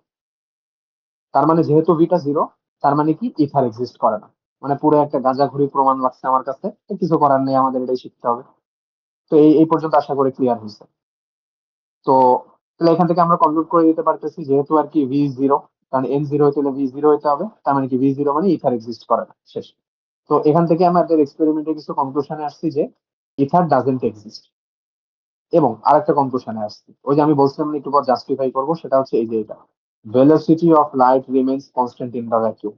তার মানে যেহেতু ভিটা জিরো, তার মানে কি ইথার এক্সিস্ট করে না। মানে পুরো একটা গাঁজাখুরি প্রমাণ লাগছে আমার কাছে, তো কিছু করার নেই, আমাদের এটাই শিখতে হবে। তো এই এই পর্যন্ত আশা করি ক্লিয়ার হয়েছে। তো তাহলে এখান থেকে আমরা কনক্লুড করে দিতে পারতেছি যেহেতু আর কি ভি জিরো, কারণ এন জিরো হইতে হলে ভি জিরো হইতে হবে, তার মানে কি ভি জিরো মানে ইথার এক্সিস্ট করে না, শেষ। তো এখান থেকে আমাদের এক্সপেরিমেন্টে কিছু কনক্লুশনে আসছি যে ইথার ডাজেন্ট এক্সিস্ট। এবং আরেকটা কনক্লুশনে আসছি, ওই যে আমি বলছিলাম না একটু পর জাস্টিফাই করবো, সেটা হচ্ছে এই যে এটা, velocity of light remains constant in the vacuum.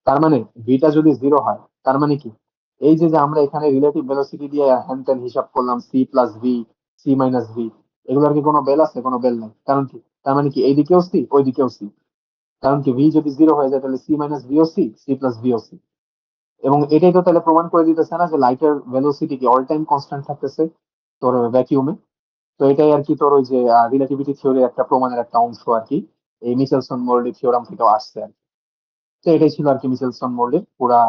তার মানে ভিটা যদি জিরো হয়, তার মানে কি এই যে যে আমরা এখানে রিলেটিভ ভেলোসিটি দিয়ে হ্যান ত্যান হিসাব করলাম, C plus V, C minus V, এগুলোর কি কোনো বেল আছে? কোনো বেল নেই। কারণ কি? তার মানে কি এইদিকেও সি ওইদিকেও সি। কারণ কি ভি যদি জিরো হয়ে যায় তাহলে C minus V O C, C plus V O C. এবং এটাই তো তাহলে প্রমাণ করে দিতেছে না যে লাইটের ভেলোসিটি কি অল টাইম কনস্ট্যান্ট থাকতেছে তোর ভ্যাকিউমে। তো এটাই আর কি তোর ওই যে রিলেটিভিটি থিওরির একটা প্রমাণের একটা অংশ আর কি, এই মিচেলসন মোরলি থিওরাম থেকে আসছে আর কি। তো এটাই ছিল আর কি মিচেলসন মোরলির পুরা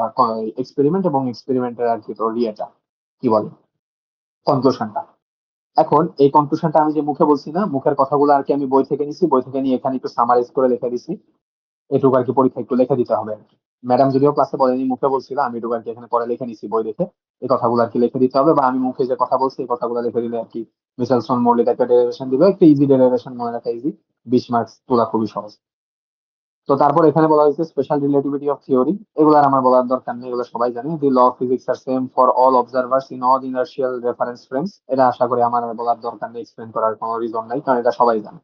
এক্সপেরিমেন্ট, এবং এক্সপেরিমেন্টের আর কি তোর ইয়েটা কি বলে, কনক্লুশনটা। এখন এই কনক্লুশনটা আমি যে মুখে বলছি না, মুখের কথাগুলো আর কি আমি বই থেকে নিছি, বই থেকে নিয়ে এখানে একটু সামারাইজ করে লিখে দিছি। এটুকু আর কি পরীক্ষা একটু লিখে দিতে হবে আর কি। ম্যাডাম যদিও ক্লাসে বলেনি, মুখে বলছিল, আমি এটুকু আর কি এখানে পরে লিখে নিছি বই দেখে। এই কথাগুলো আর কি লিখে দিতে হবে, বা আমি মুখে যে কথা বলছি এই কথাগুলো লিখে দিলে আর কি মিচেলসন মোরলির একটা ডেরিভেশন দিবে, একটা ইজি ডেরিভেশন, মনে রাখা ইজি, 20 মার্কস তোলা খুবই সহজ। তো তারপর এখানে বলা হয়েছে স্পেশাল রিলেটিভিটি অফ থিওরি, এগুলো আর আমার বলার দরকার নেই, এগুলো সবাই জানে। The law of physics are same for all observers in all inertial reference frames, এটা আশা করি আমার আর বলার দরকার নেই, এক্সপ্লেন করার কোনো রিজন নাই, কারণ এটা সবাই জানে।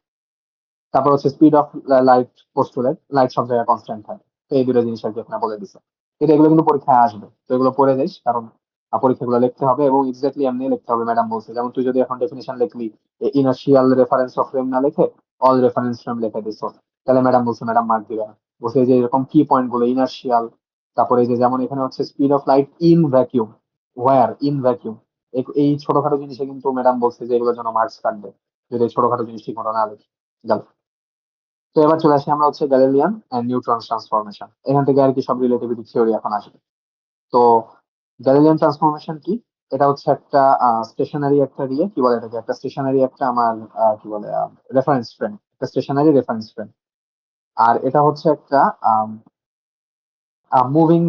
তারপর হচ্ছে স্পিড অফ লাইট পোস্টুলেট, লাইট সব জায়গায় কনস্ট্যান্ট হয়। তো এই দুটো জিনিস আর কি আপনার বলে দিচ্ছে। কিন্তু এগুলো কিন্তু পরীক্ষায় আসবে, তো এগুলো পড়ে যাইস, কারণ পরীক্ষাগুলো লিখতে হবে এবং এক্স্যাক্টলি এমনি লিখতে হবে। ম্যাডাম বলছে, যেমন তুই যদি এখন ডেফিনিশন লিখলি, ইনার্শিয়াল রেফারেন্স অফ ফ্রেম না লিখে অল রেফারেন্স ফ্রেম লিখে দিস, তাহলে ম্যাডাম বলছে ম্যাডাম মার্ক দিবে না। বলছে এই যে এরকম কি পয়েন্ট গুলো ইনার্শিয়াল, তারপরে এই যে যেমন এখানে হচ্ছে speed of light in vacuum, where in vacuum, এই ছোটখাটো জিনিসে কিন্তু ম্যাডাম বলছে যে এগুলোর জন্য মার্কস কাটবে যদি এই ছোটখাটো জিনিস ঠিক মতো না লিখি। গেল। তো এবার চলে আসি আমরা হচ্ছে গ্যালিলিয়ান এন্ড নিউট্রন ট্রান্সফরমেশন, এখান থেকে আর কি সব রিলেটিভিটি থিওরি এখন আসবে। তো গ্যালিলিয়ান ট্রান্সফরমেশন কি? এটা হচ্ছে একটা স্টেশনারি একটা দিয়ে কি বলে এটাকে, একটা স্টেশনারি একটা আমার কি বলে রেফারেন্স ফ্রেম, একটা স্টেশনারি রেফারেন্স ফ্রেম। আর এটা হচ্ছে একটা মুভিং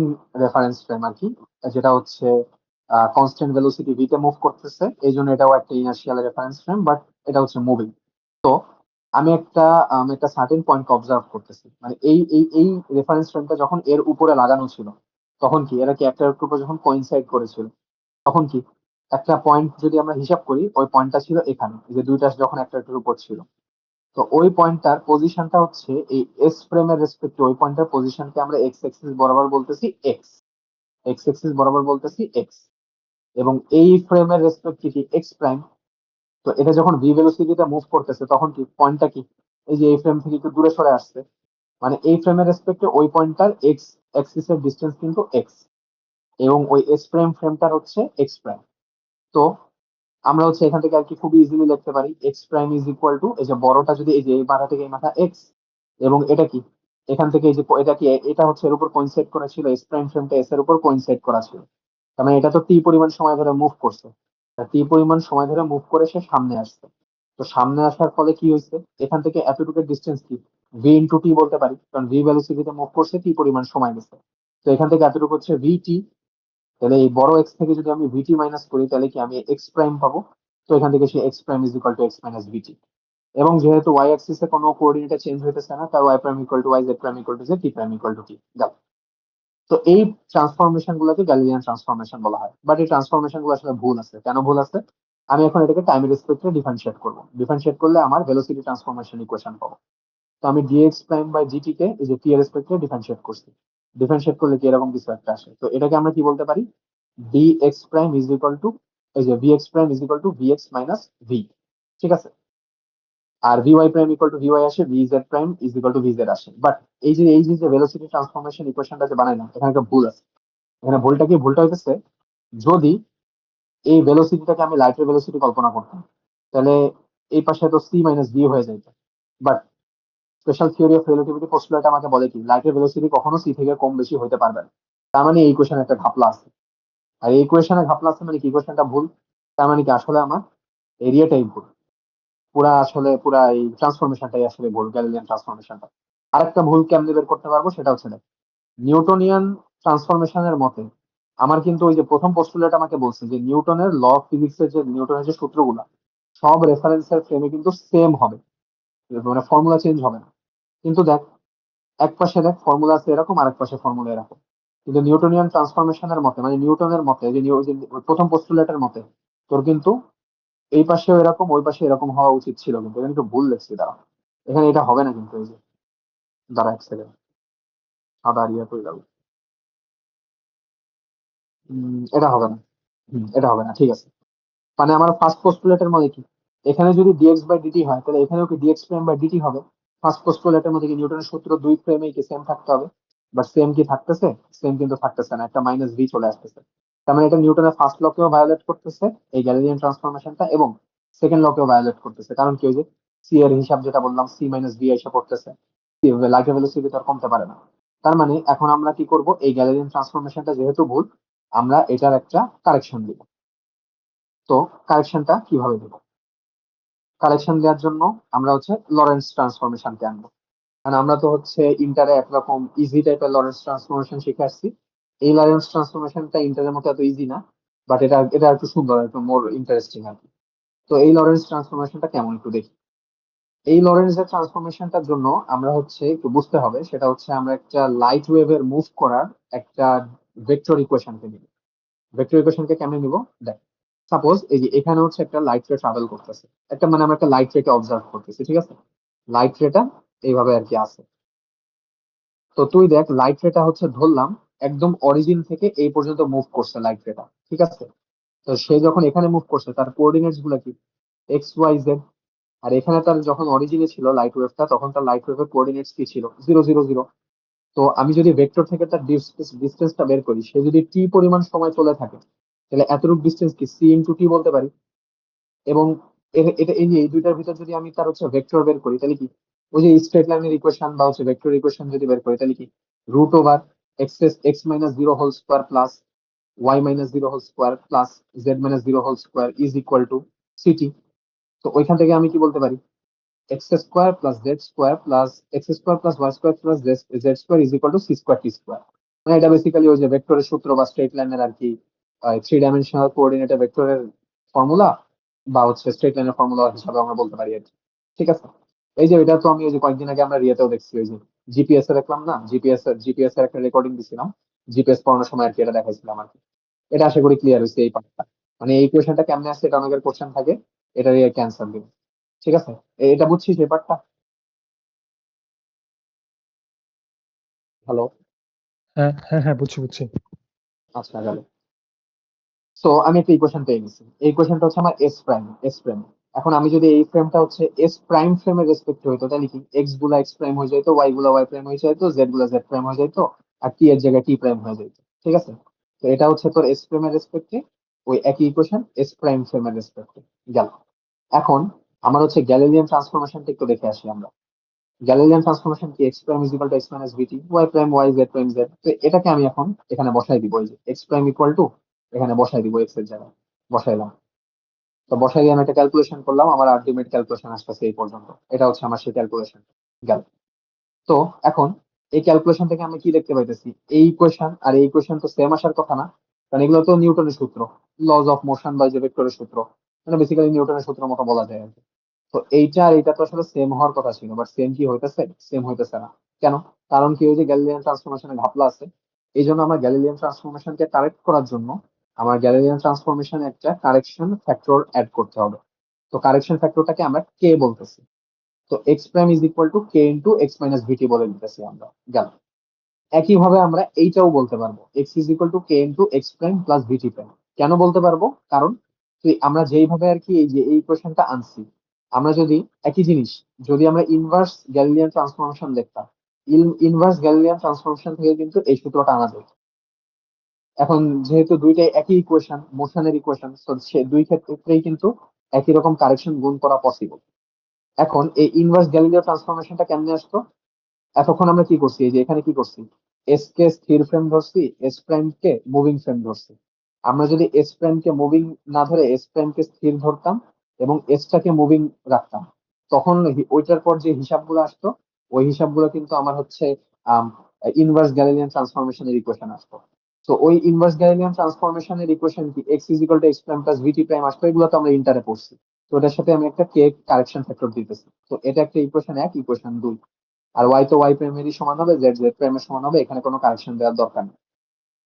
রেফারেন্স ফ্রেম আর কি, যেটা হচ্ছে কনস্ট্যান্ট ভেলোসিটি ভি তে মুভ করতেছে, এই জন্য এটাও একটা ইনার্শিয়াল রেফারেন্স ফ্রেম, বাট এটা হচ্ছে মুভিং। তো আমি একটা সার্টেন পয়েন্ট অবজার্ভ করতেছি, মানে এই রেফারেন্স ফ্রেমটা যখন এর উপরে লাগানো ছিল, তখন কি এরা কি একটা উপর যখন কোইনসাইড করেছিল, তখন কি একটা পয়েন্ট যদি আমরা হিসাব করি, ওই পয়েন্টটা ছিল এখানে, এই যে দুইটা যখন একটার উপর ছিল। তো ওই পয়েন্টটার পজিশনটা হচ্ছে এই এস ফ্রেমের রেসপেক্টে, ওই পয়েন্টের পজিশনকে আমরা এক্স এক্সিস বরাবর বলতেছি এক্স, এক্স এক্সিস বরাবর বলতেছি এক্স। এবং এই ফ্রেমের রেসপেক্টে কি এক্স প্রাইম। তো এটা যখন ভি ভেলোসিটিতে মুভ করতেছে তখন কি পয়েন্টটা কি, এই যে এই ফ্রেম থেকে একটু দূরে সরে আসছে, মানে এই ফ্রেমের রেসপেক্টে ওই পয়েন্টটার এক্স অ্যাক্সিস এর ডিস্টেন্স কিন্তু এক্স, এবং ওই এস প্রাইম ফ্রেমটার হচ্ছে এক্স প্রাইম। তো আমরা হচ্ছে এখান থেকে আর কি খুবই ইজিলি লিখতে পারি x prime is equal to, এই যে বড়টা যদি এই যে এই মাথা থেকে এই মাথা এক্স, এবং এটা কি এখান থেকে এই যে এটা কি, এটা হচ্ছে এর উপর কোইনসাইড করা ছিল, এস প্রাইম ফ্রেমটা এস এর উপর কোইনসাইড করা ছিল। তার মানে এটা তো টি পরিমাণ সময় ধরে মুভ করছে, টি পরিমাণ সময় ধরে মুভ করে সে সামনে আসছে। তো সামনে আসার ফলে কি হয়েছে, এখান থেকে এতটুকু ডিস্টেন্স কি ভি ইন্টু টি বলতে পারি, কারণ ভি ভ্যালোসিটিতে মুভ করছে টি পরিমাণ সময় গেছে। তো এখান থেকে এতটুকু হচ্ছে ভি টি। তাহলে এই বড় এক্স থেকে যদি আমি ভিটি মাইনাস করি, তাহলে কি আমি এক্স প্রাইম পাবো। তো এখান থেকে সে X prime is equal to X minus V T. এবং যেহেতু ওয়াই অ্যাক্সিস এ কোনো কোঅর্ডিনেটর চেঞ্জ হইতেছে না, তার Y prime equal to Y, Z prime equal to Z, T prime equal to T. তো এই ট্রান্সফরমেশন গুলোকে গ্যালিলিয়ান ট্রান্সফরমেশন বলা হয়, বাট এই ট্রান্সফরমেশন গুলো আসলে ভুল আছে। কেন ভুল আছে? আমি এখন এটাকে টাইম রেসপেক্টে ডিফারেন্সিয়েট করবো, ডিফারেন্সিয়েট করলে আমার ভেলোসিটি ট্রান্সফরমেশন ইকুয়েশন পাবো। তো আমি ডিএক্স প্রাইম বাই জিটি কে এই যে টি এর রেসপেক্টে ডিফারেন্সিয়েট করছি, ডিফারেন্সিয়েট করলে কি এরকম কিছু একটা আসে। তো এটাকে আমরা কি বলতে পারি, D X prime is equal to, এই যে V X prime is equal to V X minus V. ঠিক আছে। আর V Y prime equal to V Y আসে, V Z prime is equal to V Z আসে। বাট এই যে ভেলোসিটি ট্রান্সফরমেশন ইকুয়েশনটা যে বানাইলাম, এখানে একটা ভুল আছে। এখানে ভুলটা হইতেছে, যদি এই ভেলোসিটিটাকে আমি লাইটের ভেলোসিটি কল্পনা করতাম, তাহলে এই পাশে তো সি মাইনাস ভি হয়ে যেত। But special theory of relativity postulate আমাকে বলে কি, লাইটের ভেলোসিটি কখনো সি থেকে কম বেশি হতে পারবে না। তার মানে এই কোয়েশনে একটা ঘাপলা আছে। আর এই কোয়েশনে ঘাপলা আছে মানে কি, কোয়েশনটা ভুল। তার মানে কি, আসলে আমার এরিয়াটাই ভুল। পুরা এই ট্রান্সফরমেশনটাই আসলে ভুল, গ্যালিলিয়ান ট্রান্সফরমেশনটা। আরেকটা ভুল কেমনে বের করতে পারবো সেটা হচ্ছে, দেখ, নিউটনিয়ান ট্রান্সফরমেশনের মতে আমার কিন্তু ওই যে প্রথম পোস্টুলেট আমাকে বলছে যে নিউটনের ল অফ ফিজিক্সের যে নিউটনের যে সূত্রগুলা, সব রেফারেন্সের ফ্রেমে কিন্তু সেম হবে, মানে ফর্মুলা চেঞ্জ হবে না। কিন্তু দেখ, এক পাশে দেখ ফর্মুলা আছে এরকম, আরেক পাশে ফর্মুলা এরকম। কিন্তু নিউটনিয়ান ট্রান্সফরমেশনের মতে, মানে নিউটনের মতে, ওই প্রথম পোস্টুলেটের মতে, তোর কিন্তু এই পাশেও এরকম, ওই পাশে এরকম হওয়া উচিত ছিল। কিন্তু এখানে একটু ভুল লিখছি, দাঁড়া। এখানে এটা হবে না কিন্তু, এই যে, দাঁড়া এক সেকেন্ড, আদা ইয়া করে যাবো। এটা হবে না। এটা হবে না, ঠিক আছে। মানে আমার ফার্স্ট পোস্টুলেটের মধ্যে কি, এখানে যদি ডিএক্স বাই ডিটি হয়, তাহলে এখানেও কি ডিএক্স প্রাইম বাই ডিটি হবে। ফার্স্ট পোস্টুলেটের মধ্যে কি নিউটনের সূত্র দুই ফ্রেমে কি সেম থাকতে হবে। বাট সেম কি থাকতেছে? সেম কিন্তু থাকতেছে না, একটা মাইনাস ভি চলে আসতেছে। তার মানে এটা নিউটনের ফার্স্ট লকেও ভায়োলেট করতেছে, এই গ্যালিলিয়ান ট্রান্সফরমেশনটা, এবং সেকেন্ড লকেও ভায়োলেট করতেছে। কারণ কি, ওই যে সি এর হিসাব যেটা বললাম, সি মাইনাস ভি এসে পড়তেছে, লাইটের ভেলোসিটি তো আর কমতে পারে না। তার মানে এখন আমরা কি করব, এই গ্যালিলিয়ান ট্রান্সফরমেশনটা যেহেতু ভুল, আমরা এটার একটা কারেকশন দিব। তো কারেকশনটা কিভাবে দিব? কালেকশন দেওয়ার জন্য আমরা হচ্ছে লরেন্স ট্রান্সফরমেশনকে আনবো। কারণ আমরা তো হচ্ছে ইন্টারে একরকম ইজি টাইপের লরেন্স ট্রান্সফরমেশন শিখে আসছি। এই লরেন্স ট্রান্সফরমেশনটা ইন্টারের মতো এত ইজি না, বাট এটা এটা একটু সুন্দর, একটু মোর ইন্টারেস্টিং আর কি। তো এই লরেন্স ট্রান্সফরমেশনটা কেমন একটু দেখি। এই লরেন্সের ট্রান্সফরমেশনটার জন্য আমরা হচ্ছে একটু বুঝতে হবে, সেটা হচ্ছে আমরা একটা লাইট ওয়েভের মুভ করার একটা ভেক্টর ইকুয়েশনকে নিব। ভেক্টর ইকুয়েশনকে কেমনে নিব, দেখ। সাপোজ এই যে এখানে হচ্ছে একটা লাইট রে ট্রাভেল করতেছে, একটা মানে আমরা একটা লাইট রেকে অবজার্ভ করতেছি, ঠিক আছে। লাইট রেটা এইভাবে আর কি আছে। তো তুই দেখ, লাইট রেটা হচ্ছে ধরলাম একদম অরিজিন থেকে এই পর্যন্ত মুভ করছে লাইট রেটা, ঠিক আছে। তো সে যখন এখানে মুভ করছে, তার কোঅর্ডিনেটস গুলো কি, এক্স ওয়াই জেড। আর এখানে তার যখন অরিজিনে ছিল লাইট ওয়েভটা, তখন তার লাইট ওয়েভের কোঅর্ডিনেটস কি ছিল, 0 0 0। তো আমি যদি ভেক্টর থেকে তার ডিস্টেন্সটা বের করি, সে যদি টি পরিমাণ সময় চলে থাকে, তাহলে এতটুকু ডিস্টেন্স কি সি ইন্টু টি বলতে পারি। এবং এটা এই যে এই দুইটার ভিতর যদি আমি তার হচ্ছে ভেক্টর বের করি, তাহলে কি, ওই যে স্ট্রেট লাইনের ইকুয়েশন বা হচ্ছে ভেক্টর ইকুয়েশন যদি বের করি, তাহলে কি, root over X minus zero whole square plus Y minus zero whole square plus Z minus zero whole square is equal to C T. তো ওইখান থেকে আমি কি বলতে পারি, X square plus Z square plus X square plus Y square plus Z square is equal to C square T square. মানে এটা basically ওই যে ভেক্টরের সূত্র বা স্ট্রেট লাইনের আর কি, থ্রি ডাইমেনশনাল কোঅর্ডিনেটে ভেক্টরের ফর্মুলা, বা হচ্ছে স্ট্রেট লাইনের ফর্মুলা হিসাবে আমরা বলতে পারি আর কি। ঠিক আছে। এই যে এটা তো আমি ওই যে কয়েকদিন আগে আমরা রিয়েতেও দেখছি, ওই যে জিপিএস এ দেখলাম না, জিপিএস এর একটা রেকর্ডিং দিছিলাম, জিপিএস পড়ানোর সময় আর কি এটা দেখাইছিলাম আর কি। এটা আশা করি ক্লিয়ার হয়েছে এই পার্টটা। মানে এই কোয়েশনটা কেমনে আসছে, এটা অনেকের কোশ্চেন থাকে, এটারই ক্যান্সার দিব। ঠিক আছে, এটা বুঝছিস এই পার্টটা? হ্যালো। হ্যাঁ, হ্যাঁ, হ্যাঁ, বুঝছি, বুঝছি। আচ্ছা, গেল। সো আমি একটা ইকুয়েশন পেয়ে গেছি। এই ইকুয়েশনটা হচ্ছে আমার এস প্রাইম। এখন আমি যদি এই ফ্রেমটা হচ্ছে এস প্রাইম ফ্রেমের রেসপেক্ট হইতো, তাহলে কি, এক্স গুলা এক্স প্রাইম হয়ে যেত, ওয়াই গুলা ওয়াই প্রাইম হয়ে যেত, জেড গুলা জেড প্রাইম হয়ে যেত, আর টি এর জায়গায় টি প্রাইম হয়ে যেত। ঠিক আছে। তো এটা হচ্ছে তোর এস প্রাইমের রেসপেক্টে, ওই একই ইকুয়েশন এস প্রাইম ফ্রেমের রেসপেক্টে গেল। এখন আমার হচ্ছে গ্যালিলিয়ান ট্রান্সফরমেশনটা একটু দেখে আসি আমরা। গ্যালিলিয়ান ট্রান্সফরমেশন কি, X prime is equal to X minus B T, Y prime Y, Z prime Z. তো এটাকে আমি এখন এখানে বসাই দিব, এই যে এক্স প্রাইম ইকুয়াল টু, এখানে বসাই দিব এক্স এর জায়গায়, বসাইলাম। তো বসাই দিয়ে আমি একটা ক্যালকুলেশন করলাম, আমার আলটিমেট ক্যালকুলেশন আসতেছে এই পর্যন্ত। এটা হচ্ছে আমার সেই ক্যালকুলেশন গেল। তো এখন এই ক্যালকুলেশন থেকে আমি কি দেখতে পাইতেছি, এই ইকুয়েশন আর এই ইকুয়েশন তো সেম আসার কথা না, কারণ এগুলো তো নিউটনের সূত্র, লজ অফ মোশন বা যে ভেক্টরের সূত্র, মানে বেসিক্যালি নিউটনের সূত্র মতো বলা যায় আর কি। তো এইটা আর এইটা তো আসলে সেম হওয়ার কথা ছিল, বাট সেম কি হইতেছে, সেম হইতেছে না। কেন? কারণ কি, ওই যে গ্যালিলিয়ান ট্রান্সফরমেশনে ঘাপলা আছে। এই জন্য আমার গ্যালিলিয়ান ট্রান্সফরমেশনকে কারেক্ট করার জন্য আমার গ্যালিলিয়ান ট্রান্সফরমেশনে একটা কারেকশন ফ্যাক্টর অ্যাড করতে হবে। তো কারেকশন ফ্যাক্টরটাকে আমরা কে বলতেছি। তো X prime is equal to K into X minus V T বলে দিতেছি আমরা গেল। একইভাবে আমরা এইটাও বলতে পারবো, X is equal to K into X prime plus V T prime. কেন বলতে পারবো? কারণ তুই আমরা যেইভাবে আর কি এই যে এই কোয়েশনটা আনছি, আমরা যদি একই জিনিস যদি আমরা ইনভার্স গ্যালিলিয়ান ট্রান্সফরমেশন দেখতাম, ইনভার্স গ্যালিলিয়ান ট্রান্সফরমেশন থেকে কিন্তু এই সূত্রটা আনা যায়। এখন যেহেতু দুইটাই একই ইকুয়েশন, মোশনের ইকুয়েশন, তো সে দুই ক্ষেত্রেই কিন্তু একই রকম কারেকশন গুণ করা পসিবল। এখন এই ইনভার্স গ্যালিলিয়ান ট্রান্সফরমেশনটা কেমনে আসতো? এতক্ষণ আমরা কি করছি, এই যে এখানে কি করছি, এস কে স্থির ফ্রেম ধরছি, এস প্রাইম কে মুভিং ফ্রেম ধরছি। আমরা যদি এস প্রাইম কে মুভিং না ধরে এস প্রাইম কে স্থির ধরতাম এবং এসটাকে মুভিং রাখতাম, তখন ওইটার পর যে হিসাবগুলো আসতো, ওই হিসাবগুলো কিন্তু আমার হচ্ছে ইনভার্স গ্যালিলিয়ান ট্রান্সফরমেশনের ইকুয়েশন আসতো। তো ওই ইনভার্স গ্যালিলিয়ান ট্রান্সফরমেশনের ইকুয়েশন কি, X is equal to X prime plus V T prime আসতো, এগুলো তো আমরা ইন্টারে পড়ছি। তো এটার সাথে আমি একটা কে কারেকশন ফ্যাক্টর দিতেছি, তো এটা একটা ইকুয়েশন এক, ইকুয়েশন দুই। আর ওয়াই তো ওয়াই প্রাইমেরই সমান হবে, জেড জেড প্রাইমের সমান হবে, এখানে কোনো কারেকশন দেওয়ার দরকার নেই।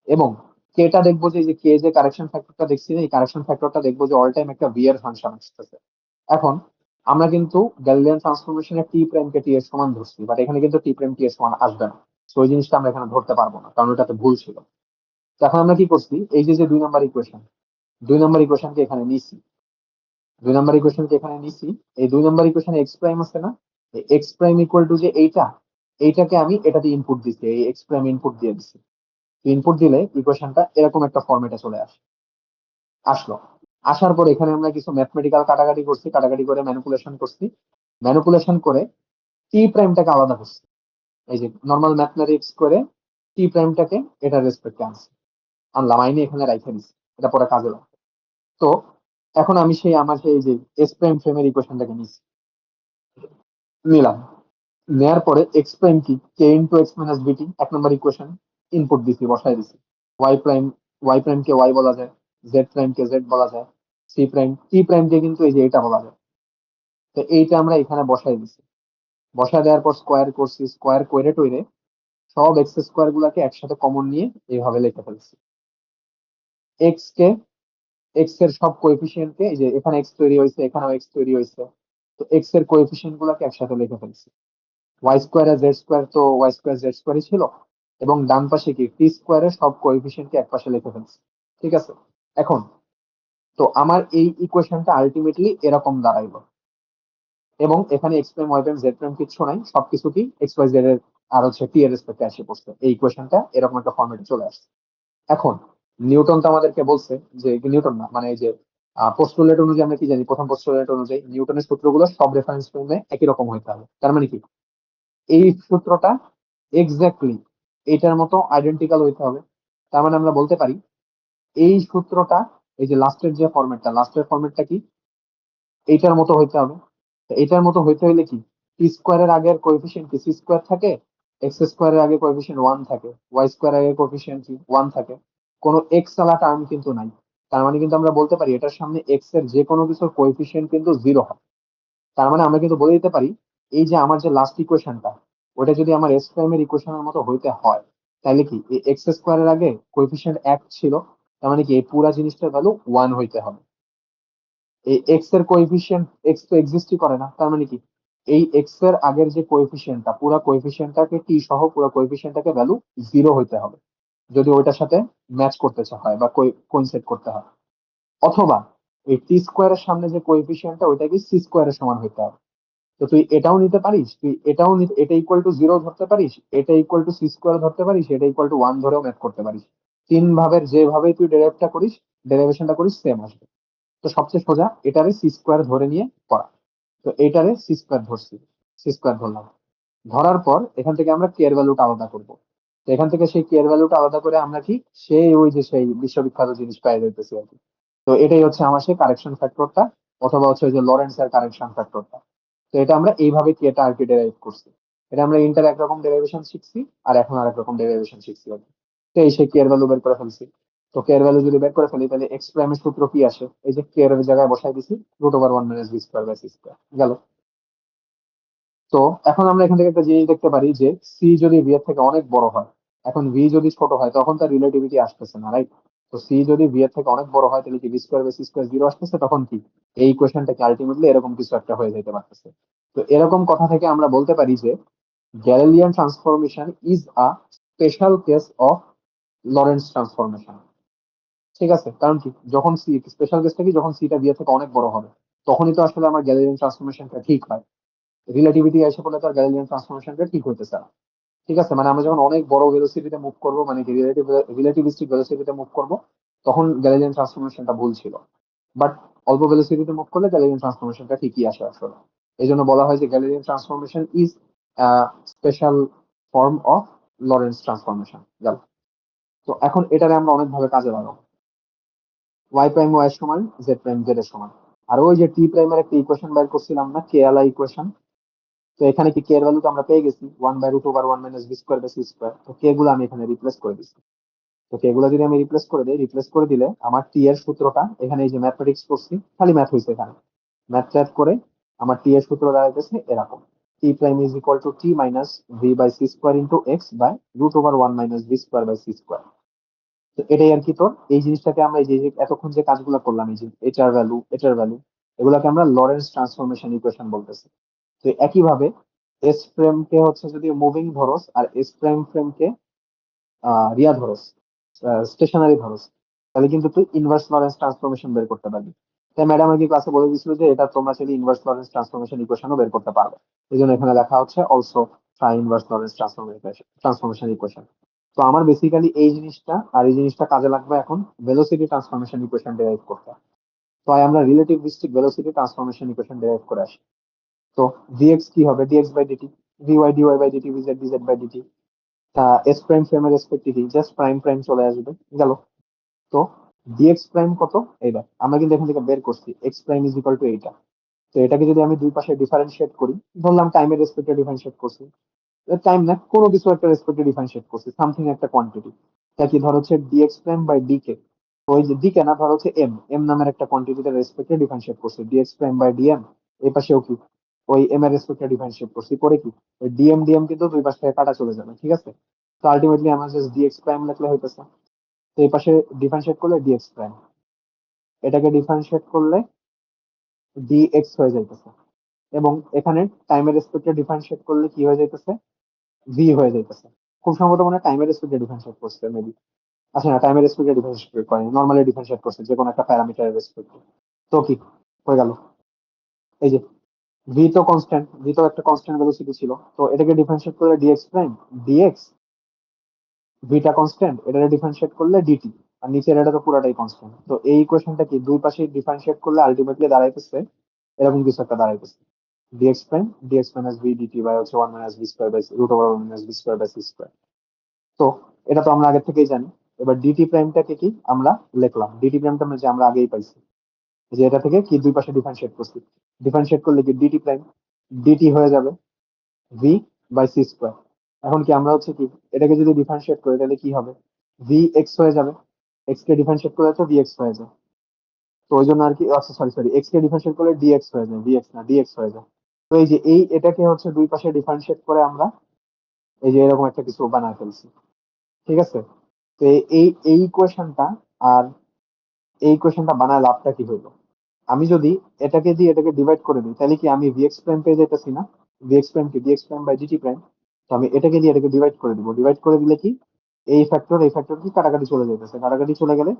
এবং কেটা দেখবো যে কে যে কারেকশন ফ্যাক্টরটা দেখছি না, এই কারেকশন ফ্যাক্টরটা দেখবো যে অল টাইম একটা ভি এর ফাংশন আসতেছে। এখন আমরা কিন্তু গ্যালিলিয়ান ট্রান্সফরমেশনে টি প্রাইম কে টি এর সমান ধরছি, বাট এখানে কিন্তু টি প্রাইম টি এর সমান আসবে না। তো ওই জিনিসটা আমরা এখানে ধরতে পারবো না, কারণ ওটাতে ভুল ছিল। তো এখন আমরা কি করছি, এই যে যে 2 নম্বর ইকুয়েশন, 2 নম্বর ইকুয়েশনকে এখানে নিছি, 2 নম্বর ইকুয়েশনকে এখানে নিছি। এই 2 নম্বর ইকুয়েশনে এক্স প্রাইম আছে না, এক্স প্রাইম ইকুয়াল টু যে এইটা, এইটাকে আমি এটাতে ইনপুট দিচ্ছি, এই এক্স প্রাইম ইনপুট দিয়ে দিচ্ছি। ইনপুট দিলে ইকুয়েশনটা এরকম একটা ফরম্যাটে চলে আসলো। আসার পর এখানে আমরা কিছু ম্যাথমেটিক্যাল কাটাকাটি করছি, কাটাকাটি করে ম্যানিপুলেশন করছি, ম্যানিপুলেশন করে টি প্রাইমটাকে আলাদা করছি। এই যে নর্মাল ম্যাথমেটিক্স করে টি প্রাইমটাকে এটা রেসপেক্টে আনলাম, আইনে এখানে রাইখে দিচ্ছি, এটা পরে কাজে লাগবে। তো এখন আমি আমার সেই যে এস প্রাইম ফ্রেমের ইকুয়েশনটাকে নিলাম, নেয়ার পরে এক্স প্রাইম কি, কে ইন্টু এক্স মাইনাস বিটি 1 নম্বর ইকুয়েশন ইনপুট দিছি, বসাই দিছি। ওয়াই প্রাইম কে ওয়াই বলা যায়, জেড প্রাইম কে জেড বলা যায়, সি প্রাইম টি প্রাইম কে কিন্তু এই যে এটা বলা যায়। তো এইটা আমরা এখানে বসাই দিছি, বসায় দেওয়ার পর স্কোয়ার করছি, স্কোয়ার করে টইরে সব এক্স স্কোয়ার গুলাকে একসাথে কমন নিয়ে এইভাবে লিখে ফেলছি। এক্স কে, এক্স এর সব কোএফিসিয়েন্ট কে, এই যে এখানে এক্স তৈরি হয়েছে, এখানেও এক্স তৈরি হয়েছে, তো এক্স এর কোএফিসিয়েন্ট গুলাকে একসাথে লিখে ফেলছি। ওয়াই স্কোয়ার আর জেড স্কোয়ার, তো ওয়াই স্কোয়ার জেড স্কোয়ারই ছিল। এবং ডান পাশে কি, টি স্কোয়ারের সব কোএফিসিয়েন্ট কে এক পাশে লিখে ফেলছি। ঠিক আছে। এখন তো আমার এই ইকুয়েশনটা আলটিমেটলি এরকম দাঁড়াইলো, এবং এখানে X prime Y prime Z prime কিচ্ছু নাই, সবকিছু কি এক্স ওয়াই জেড এর আর হচ্ছে টি এর রেসপেক্টে এসে পড়ছে, এই ইকুয়েশনটা এরকম একটা ফর্মেটে চলে আসছে। এখন নিউটন তো আমাদেরকে বলছে যে, নিউটন না মানে এই যে পোস্টুলেট অনুযায়ী আমরা কি জানি, প্রথম পোস্টুলেট অনুযায়ী নিউটনের সূত্রগুলো সব রেফারেন্স ফ্রেমে একই রকম হইতে হবে। তার মানে কি, এই সূত্রটা এক্স্যাক্টলি এটার মতো আইডেন্টিক্যাল হইতে হবে। তার মানে আমরা বলতে পারি এই সূত্রটা, এই যে লাস্টের যে ফরম্যাটটা, লাস্টের ফরম্যাটটা কি এইটার মতো হইতে হবে। তো এটার মতো হইতে হইলে কি, টি স্কোয়ারের আগের কোএফিসিয়েন্ট কি সি স্কোয়ার থাকে, এক্স স্কোয়ারের আগে কোএফিসিয়েন্ট ওয়ান থাকে, ওয়াই স্কোয়ারের আগে কোএফিসিয়েন্ট কি ওয়ান থাকে, কোনো এক্স আলা টার্ম কিন্তু নাই। তার মানে কিন্তু আমরা বলতে পারি এটার সামনে এক্স এর যে কোনো কিছুর কোএফিসিয়েন্ট কিন্তু জিরো হয়। তার মানে আমরা কিন্তু বলে দিতে পারি এই যে আমার যে লাস্ট ইকুয়েশনটা, ওটা যদি আমার এস প্রাইমের ইকুয়েশনের মতো হইতে হয়, তাহলে কি এই এক্স স্কোয়ারের আগে কোএফিসিয়েন্ট এক ছিল, তার মানে কি এই পুরা জিনিসটার ভ্যালু ওয়ান হইতে হবে। এই এক্স এর কোএফিসিয়েন্ট, এক্স তো এক্সিস্টই করে না, তার মানে কি এই এক্স এর আগের যে কোএফিসিয়েন্টটা, পুরো কোএফিসিয়েন্টটাকে টি সহ পুরো কোএফিসিয়েন্টটাকে ভ্যালু জিরো হইতে হবে, যদি ওইটার সাথে ম্যাচ করতে হয় বা কোইনসাইড করতে হয়। অথবা এই টি স্কোয়ারের সামনে যে কোএফিসিয়েন্টটা, ওইটা কি সি স্কোয়ারের সমান হইতে হবে। তো তুই এটাও নিতে পারিস, তুই এটাও এটা ইকুয়াল টু জিরো ধরতে পারিস, এটা ইকুয়াল টু সি স্কোয়ার ধরতে পারিস, এটা ইকুয়াল টু ওয়ান ধরেও ম্যাথ করতে পারিস। তিন ভাবের যেভাবেই তুই ডেরাইভটা করিস, ডেরিভেশনটা করিস, সেম আসবে। তো সবচেয়ে সোজা এটারে সি স্কোয়ার ধরে নিয়ে করা। তো এইটারে সি স্কোয়ার ধরছি, সি স্কোয়ার ধরলাম। ধরার পর এখান থেকে আমরা কে এর ভ্যালুটা আলাদা করব। তো এখান থেকে সেই কে এর ভ্যালুটা আলাদা করে আমরা কি সেই ওই যে সেই বিশ্ববিখ্যাত জিনিস পাই যাইতেছি আর কি। তো এটাই হচ্ছে আমার সেই কারেকশন ফ্যাক্টরটা, অথবা হচ্ছে ওই যে লরেন্স এর কারেকশন ফ্যাক্টরটা। তো এটা আমরা এইভাবে কেটা আর কি ডেরাইভ করছি। এটা আমরা ইন্টার একরকম ডেরিভেশন শিখছি, আর এখন আর একরকম ডেরিভেশন শিখছি আর কি। তো এই সেই কে এর ভ্যালু বের করে ফেলছি। তো কে এর ভ্যালু যদি বের করে ফেলি, তাহলে এক্স প্রাইমের সূত্র কি আসে, এই যে কে এর জায়গায় বসাই দিছি, root over one minus B square by C square গেল। তো এখন আমরা এখান থেকে একটা জিনিস দেখতে পারি যে সি যদি ভি এর থেকে অনেক বড় হয়, এখন ভি যদি ছোট হয় তখন তার রিলেটিভিটি আসতেছে না, রাইট? তো সি যদি ভি এর থেকে অনেক বড় হয়, তাহলে কি B square by C square zero আসতেছে, তখন কি এই ইকুয়েশনটা কি আলটিমেটলি এরকম কিছু একটা হয়ে যেতে পারতেছে। তো এরকম কথা থেকে আমরা বলতে পারি যে Galilean transformation is a special case of Lawrence transformation. ঠিক আছে, কারণ কি, যখন সি স্পেশাল কেসটা কি, যখন সিটা ভি এর থেকে অনেক বড় হবে। তখনই তো আসলে আমার গ্যালিলিয়ান ট্রান্সফরমেশনটা ঠিক হয়। রিলেটিভিটি এসে পড়লে তো আর গ্যালিলিয়ান ট্রান্সফরমেশনটা ঠিক হইতেছে না। ঠিক আছে, মানে আমরা যখন অনেক বড় ভেলোসিটিতে মুভ করব, মানে কি রিলেটিভিস্টিক ভেলোসিটিতে মুভ করব, তখন গ্যালিলিয়ান ট্রান্সফরমেশনটা ভুল ছিল। বাট অল্প ভেলোসিটিতে মুভ করলে গ্যালিলিয়ান ট্রান্সফরমেশনটা ঠিকই আসে আসলে। এই জন্য বলা হয় যে Galilean transformation is special form of Lawrence transformation. গেল। তো এখন এটারে আমরা অনেক ভাবে কাজে লাগাবো। ওয়াই প্রাইম ওয়াই এর সমান, জেড প্রাইম জেড এর সমান। আর ওই যে টি প্রাইমের একটা ইকুয়েশন বের করছিলাম না, কে এল আই ইকুয়েশন। তো এখানে কি কে এর ভ্যালু তো আমরা পেয়ে গেছি, 1/√1 - v² / c²। তো কে গুলো আমি এখানে রিপ্লেস করে দিচ্ছি। তো কে গুলো যদি আমি রিপ্লেস করে দিই, রিপ্লেস করে দিলে আমার টি এর সূত্রটা এখানে, এই যে ম্যাথমেটিক্স করছি, খালি ম্যাথ হয়েছে এখানে, ম্যাথ ট্যাথ করে আমার টি এর সূত্র দাঁড়াইতেছে এরকম: T prime is equal to T minus v/c² into X by √1 - v² / c²। তো এটাই আর কি তোর এই জিনিসটাকে আমরা, এই যে যে এতক্ষণ যে কাজগুলো করলাম, এই যে এটার ভ্যালু এটার ভ্যালু, এগুলোকে আমরা লরেন্স ট্রান্সফরমেশন ইকুয়েশন বলতেছি। তো একইভাবে এস ফ্রেম কে হচ্ছে যদি মুভিং ধরস, আর এস প্রাইম ফ্রেম কে রিয়া ধরস, স্টেশনারি ধরস, তাহলে কিন্তু তুই ইনভার্স লরেন্স ট্রান্সফরমেশন বের করতে পারবি। তাই ম্যাডাম আর কি ক্লাসে বলে দিয়েছিল যে এটা তোমরা চাইলে ইনভার্স লরেন্স ট্রান্সফরমেশন ইকুয়েশনও বের করতে পারবে। এই জন্য এখানে লেখা হচ্ছে also try inverse Lawrence transformation equation. তো আমার বেসিক্যালি এই জিনিসটা আর এই জিনিসটা কাজে লাগবে এখন ভেলোসিটি ট্রান্সফরমেশন ইকুয়েশন ডেরাইভ করতে। তো আমরা relativistic velocity transformation equation derive করে আসি। তো ডিএক্স কি হবে, DX by DT, DY DY by DT, VZ DZ by DT. S prime ফ্রেমের রেসপেক্টিভলি জাস্ট প্রাইম প্রাইম চলে আসবে। গেল। তো ডিএক্স প্রাইম কত, এইটা আমরা কিন্তু এখান থেকে বের করছি, x prime is equal two এইটা। তো এটাকে যদি আমি দুই পাশে ডিফারেন্সিয়েট করি, ধরলাম টাইমের রেসপেক্টে ডিফারেন্সিয়েট করছি, টাইম না, কোনো কিছু একটা রেসপেক্টে ডিফারেন্সিয়েট করছি, সামথিং একটা কোয়ান্টিটি। তা কি ধর হচ্ছে ডিএক্স প্রাইম বাই ডিকে, ওই যে ডিকে না, ধর হচ্ছে এম, এম নামের একটা কোয়ান্টিটিতে রেসপেক্টে ডিফারেন্সিয়েট করছি, ডিএক্স প্রাইম বাই ডিএম। এই পাশেও কি ওই এম এর রেসপেক্টে ডিফারেন্সিয়েট করছি, করে কি ওই ডিএম ডিএম কিন্তু দুই পাশ থেকে কাটা চলে যাবে, ঠিক আছে। তো আলটিমেটলি আমার জাস্ট ডিএক্স প্রাইম লিখলে হইতেছে। তো এই পাশে ডিফারেন্সিয়েট করলে ডিএক্স প্রাইম, এটাকে ডিফারেন্সিয়েট করলে ডিএক্স হয়ে যাইতেছে। এবং এখানে টাইমের রেসপেক্টে ডিফারেন্সিয়েট করলে কি হয়ে যাইতেছে, ভি হয়ে যাইতেছে। খুব সম্ভবত মনে হয় টাইমের রেসপেক্টে ডিফারেন্সিয়েট করছে মেবি। আচ্ছা না, টাইমের রেসপেক্টে ডিফারেন্সিয়েট করেনি, নর্মালি ডিফারেন্সিয়েট করছে যে কোনো একটা প্যারামিটারের রেসপেক্টে। তো কি হয়ে গেল, এই যে ভি তো কনস্ট্যান্ট, ভি তো একটা কনস্ট্যান্ট ভেলোসিটি ছিল, তো এটাকে ডিফারেন্সিয়েট করলে ডিএক্স প্রাইম, ডিএক্স, ভিটা কনস্ট্যান্ট, এটাকে ডিফারেন্সিয়েট করলে ডিটি, আর নিচের এটা তো পুরাটাই কনস্ট্যান্ট। তো এই ইকুয়েশনটা কি দুই পাশে ডিফারেন্সিয়েট করলে আলটিমেটলি দাঁড়াইতেছে এরকম কিছু একটা দাঁড়াইতেছে: D X prime D X minus V D T by হচ্ছে 1 - v² / √1 - v² / c²। তো এটা তো আমরা আগে থেকেই জানি। এবার ডিটি প্রাইমটাকে কি আমরা লিখলাম, ডিটি প্রাইমটা যে আমরা আগেই পাইছি, যে এটা থেকে কি দুই পাশে ডিফারেন্সিয়েট করছি, ডিফারেন্সিয়েট করলে কি ডিটি প্রাইম, ডিটি হয়ে যাবে v/c²। এখন কি আমরা হচ্ছে কি এটাকে যদি ডিফারেন্সিয়েট করি তাহলে কি হবে, ভি এক্স হয়ে যাবে, এক্স কে ডিফারেন্সিয়েট করলে তো vx হয়ে যায়। তো ওই জন্য আর কি, আচ্ছা সরি সরি, এক্স কে ডিফারেন্সিয়েট করলে ডিএক্স হয়ে যায়, ভিএক্স না ডিএক্স হয়ে যায়। তো এই যে এই এটাকে হচ্ছে দুই পাশে ডিফারেন্সিয়েট করে আমরা এই যে এরকম একটা কিছু বানায় ফেলছি, ঠিক আছে। তো এই ইকুয়েশনটা আর এই ইকুয়েশনটা বানায় লাভটা কি হইলো, আমি যদি এটাকে দিয়ে এটাকে ডিভাইড করে দিই তাহলে কি আমি ভিএক্স প্রাইম পেয়ে যেতেছি না, ভিএক্স প্রাইম কি DX prime by DT prime. তো আমি এটাকে দিয়ে এটাকে ডিভাইড করে দিব, ডিভাইড করে দিলে কি এই ফ্যাক্টর কি কাটাকাটি চলে যেতেছে, কাটাকাটি চলে গেলে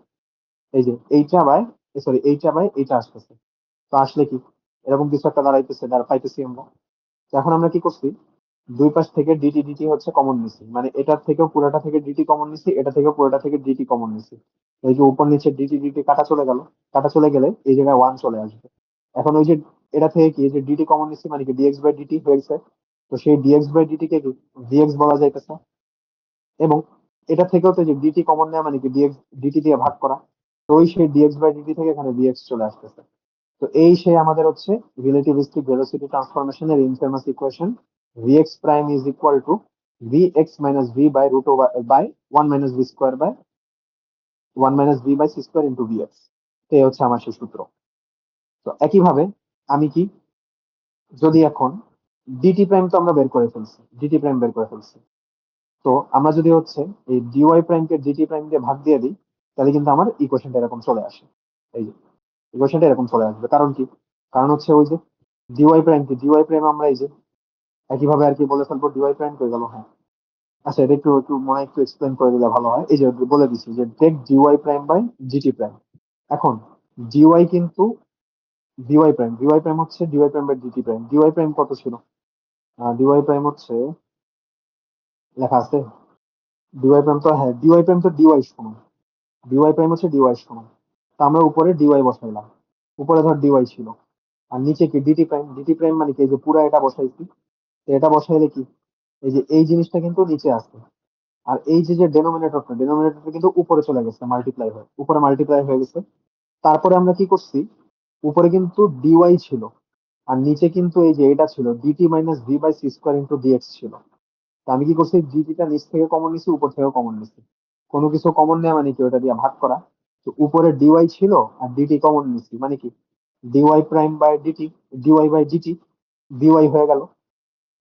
এই যে এইটা বাই, সরি এইটা বাই এইটা আসতেছে। তো আসলে কি এরকম কিছু একটা দাঁড়াইতেছে, পাইতেছি আমরা। তো এখন আমরা কি করছি, দুই পাশ থেকে ডিটি ডিটি হচ্ছে কমন নিছি, মানে এটার থেকেও পুরোটা থেকে ডিটি কমন নিছি, এটা থেকেও পুরোটা থেকে ডিটি কমন নিছি। এই যে উপর নিচে ডিটি ডিটি কাটা চলে গেল, কাটা চলে গেলে এই জায়গায় ওয়ান চলে আসবে। এখন ওই যে এটা থেকে কি, এই যে ডিটি কমন নিছি মানে কি ডিএক্স বাই ডিটি হয়েছে। তো সেই ডিএক্স বাই ডিটি কে কি ভিএক্স বলা যাইতেছে। এবং এটা থেকেও তো যে ডিটি কমন নেওয়া মানে কি ডিএক্স ডিটি দিয়ে ভাগ করা। তো ওই সেই ডিএক্স বাই ডিটি থেকে এখানে ভিএক্স চলে আসতেছে। তো এই সেই আমাদের হচ্ছে রিলেটিভিস্টিক ভেলোসিটি ট্রান্সফরমেশনের infamous equation, vx prime is equal to vx minus V by root over by 1 - v² / 1 - v/c² into V X. তো এই হচ্ছে আমার সেই সূত্র। তো একইভাবে আমি কি যদি এখন ডিটি প্রাইম তো আমরা বের করে ফেলছি, ডিটি প্রাইম বের করে ফেলছি। তো আমরা যদি হচ্ছে এই ডিওয়াই প্রাইম কে ডিটি প্রাইম দিয়ে ভাগ দিয়ে দিই, তাহলে কিন্তু আমার ইকুয়েশনটা এরকম চলে আসে। এই যে ইকুয়েশনটা এরকম চলে আসবে, কারণ কি, কারণ হচ্ছে ওই যে ডিওয়াই প্রাইম কি, ডিওয়াই প্রাইম আমরা এই যে একইভাবে আর কি বলে ফেলবো, ডিওয়াই প্রাইম হয়ে গেল, হ্যাঁ। আচ্ছা এটা একটু একটু মনে হয় একটু এক্সপ্লেন করে দিলে ভালো হয়। এই যে বলে দিচ্ছি যে take DY prime by DT prime. এখন ডিওয়াই কিন্তু ডিওয়াই প্রাইম হচ্ছে DY prime by DT prime. DY prime কত ছিল? ডিওয়াই প্রাইম হচ্ছে, লেখা আছে ডিওয়াই প্রাইম তো, হ্যাঁ ডিওয়াই প্রাইম তো ডিওয়াই সমান, ডিওয়াই প্রাইম হচ্ছে ডিওয়াই সমান। তো আমরা উপরে ডিওয়াই বসাইলাম, উপরে ধর ডিওয়াই ছিল, আর নিচে কি ডিটি প্রাইম। ডিটি প্রাইম মানে কি, এই যে পুরা এটা বসাইছি, তো এটা বসাইলে কি, এই যে এই জিনিসটা কিন্তু নিচে আসবে, আর এই যে যে ডেনোমিনেটরটা কিন্তু উপরে চলে গেছে, মাল্টিপ্লাই হয়ে উপরে মাল্টিপ্লাই হয়ে গেছে। তারপরে আমরা কি করছি, উপরে কিন্তু ডিওয়াই ছিল, আর নিচে কিন্তু এই যে এটা ছিল DT minus V by C square into DX ছিল। তো আমি কি করছি, ডিটিটা নিচ থেকে কমন নিছি, উপর থেকেও কমন নিছি। কোনো কিছু কমন নেওয়া মানে কি, ওটা দিয়ে ভাগ করা। তো উপরে ডিওয়াই ছিল আর ডিটি কমন নিছি, মানে কি DY prime by DT, DY by DT, DY হয়ে গেল।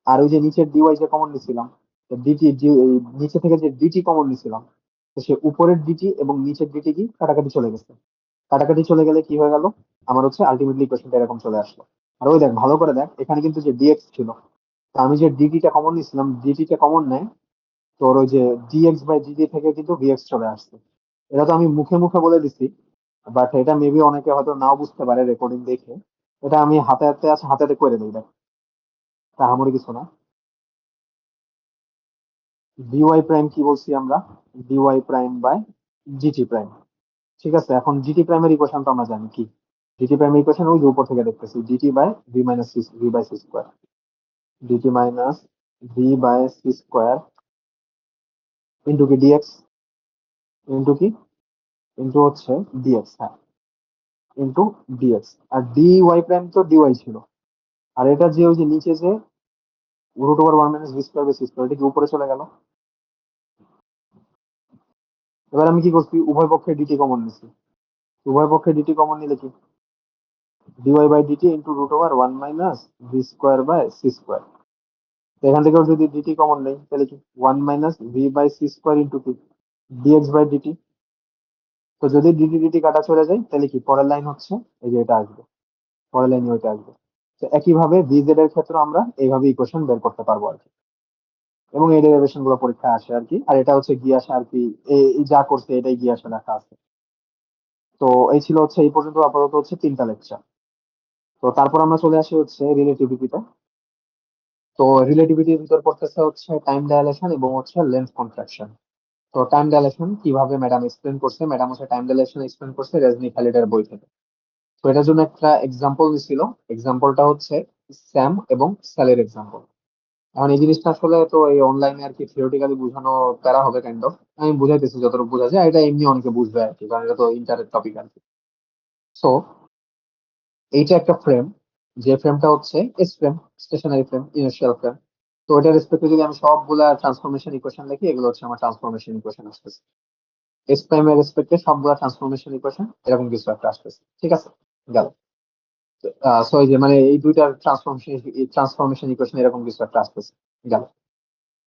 আর ওই যে নিচের ডিওয়াই যে কমন নিছিলাম, তো ডিটি, নিচে থেকে যে ডিটি কমন নিছিলাম, তো সে উপরের ডিটি এবং নিচের ডিটি কি কাটাকাটি চলে গেছে। কাটাকাটি চলে গেলে কি হয়ে গেল, আমার হচ্ছে আলটিমেটলি ইকুয়েশনটা এরকম চলে আসলো। আর ওই দেখ, ভালো করে দেখ, এখানে কিন্তু যে ডিএক্স ছিল, তো আমি যে ডিটিটা কমন নিছিলাম, ডিটিটা কমন নেয়, তোর ওই যে ডিএক্স বাই ডিটি থেকে কিন্তু ভিএক্স চলে আসছে। এটা তো আমি মুখে মুখে বলে দিচ্ছি, বাট এটা মেবি অনেকে হয়তো নাও বুঝতে পারে রেকর্ডিং দেখে। এটা আমি হাতে হাতে আছে, হাতে হাতে করে দিই, দেখ তাহামরি কিছু না। ডিওয়াই প্রাইম কি বলছি আমরা, DY prime by DT prime. ঠিক আছে, এখন জিটি প্রাইমের ইকুয়েশন তো আমরা জানি কি, জিটি প্রাইমের ইকুয়েশন ওই যে উপর থেকে দেখতেছি, DT by V minus V by C square, DT minus V by C square into কি ডিএক্স, ইন্টু কি, ইন্টু হচ্ছে ডিএক্স, হ্যাঁ ইন্টু ডিএক্স। আর ডিওয়াই প্রাইম তো ডিওয়াই ছিল, আর এটা যে ওই যে নিচে যে root over one minus V square by C square, এটা কি উপরে চলে গেল। এবার আমি কি করছি, উভয় পক্ষে ডিটি কমন নিছি, উভয় পক্ষে ডিটি কমন নিলে কি DY by DT into root over one minus V square by C square. এখান থেকেও যদি ডিটি কমন নেই, তাহলে কি one minus V by C square into কি ডিএক্স বাই ডিটি। তো যদি ডিটি ডিটি কাটা চলে যায়, তাহলে কি পরের লাইন হচ্ছে এই যে এটা আসবে, পরের লাইনে ওইটা আসবে। তো একইভাবে বিজেড এর ক্ষেত্রে আমরা এইভাবে ইকুয়েশন বের করতে পারবো আর কি, এবং এই ডেরিভেশন গুলো পরীক্ষায় আসে আর কি। আর এটা হচ্ছে গিয়ে আসে আর কি, এই যা করছে এটাই গিয়ে আসে লেখা আছে। তো এই ছিল হচ্ছে এই পর্যন্ত আপাতত হচ্ছে তিনটা লেকচার। তো তারপর আমরা চলে আসি হচ্ছে রিলেটিভিটিতে। তো রিলেটিভিটির ভিতর পড়তেছে হচ্ছে টাইম ডায়ালেশন এবং হচ্ছে লেন্থ কন্ট্রাকশন। তো টাইম ডাইলেশন কিভাবে ম্যাডাম এক্সপ্লেন করছে, ম্যাডাম হচ্ছে টাইম ডাইলেশন এক্সপ্লেন করছে রেজনি খালিদের বই থেকে। তো এটার জন্য একটা এক্সাম্পল দিছিল, এক্সাম্পলটা হচ্ছে স্যাম এবং স্যালের এক্সাম্পল। এখন এই জিনিসটা আসলে তো এই অনলাইনে আর কি থিওরিটিক্যালি বোঝানো প্যারা হবে কাইন্ড অফ, আমি বুঝাইতেছি যতটুকু বোঝা যায়, এটা এমনি অনেকে বুঝবে আর কি, কারণ এটা তো ইন্টারের টপিক আর কি। সো এইটা একটা ফ্রেম, যে ফ্রেমটা হচ্ছে S frame, stationary frame, inertial frame. তো এটার রেসপেক্টে যদি আমি সবগুলা ট্রান্সফরমেশন ইকুয়েশন লিখি, এগুলো হচ্ছে আমার ট্রান্সফরমেশন ইকুয়েশন আসতেছে। এস প্রাইমের রেসপেক্টে সবগুলা ট্রান্সফরমেশন ইকুয়েশন এরকম কিছু একটা আসতেছে, ঠিক আছে, গেল। সো এই যে মানে এই দুইটার ট্রান্সফরমেশন ইকুয়েশন এরকম কিছু একটা আসতেছে, গেল।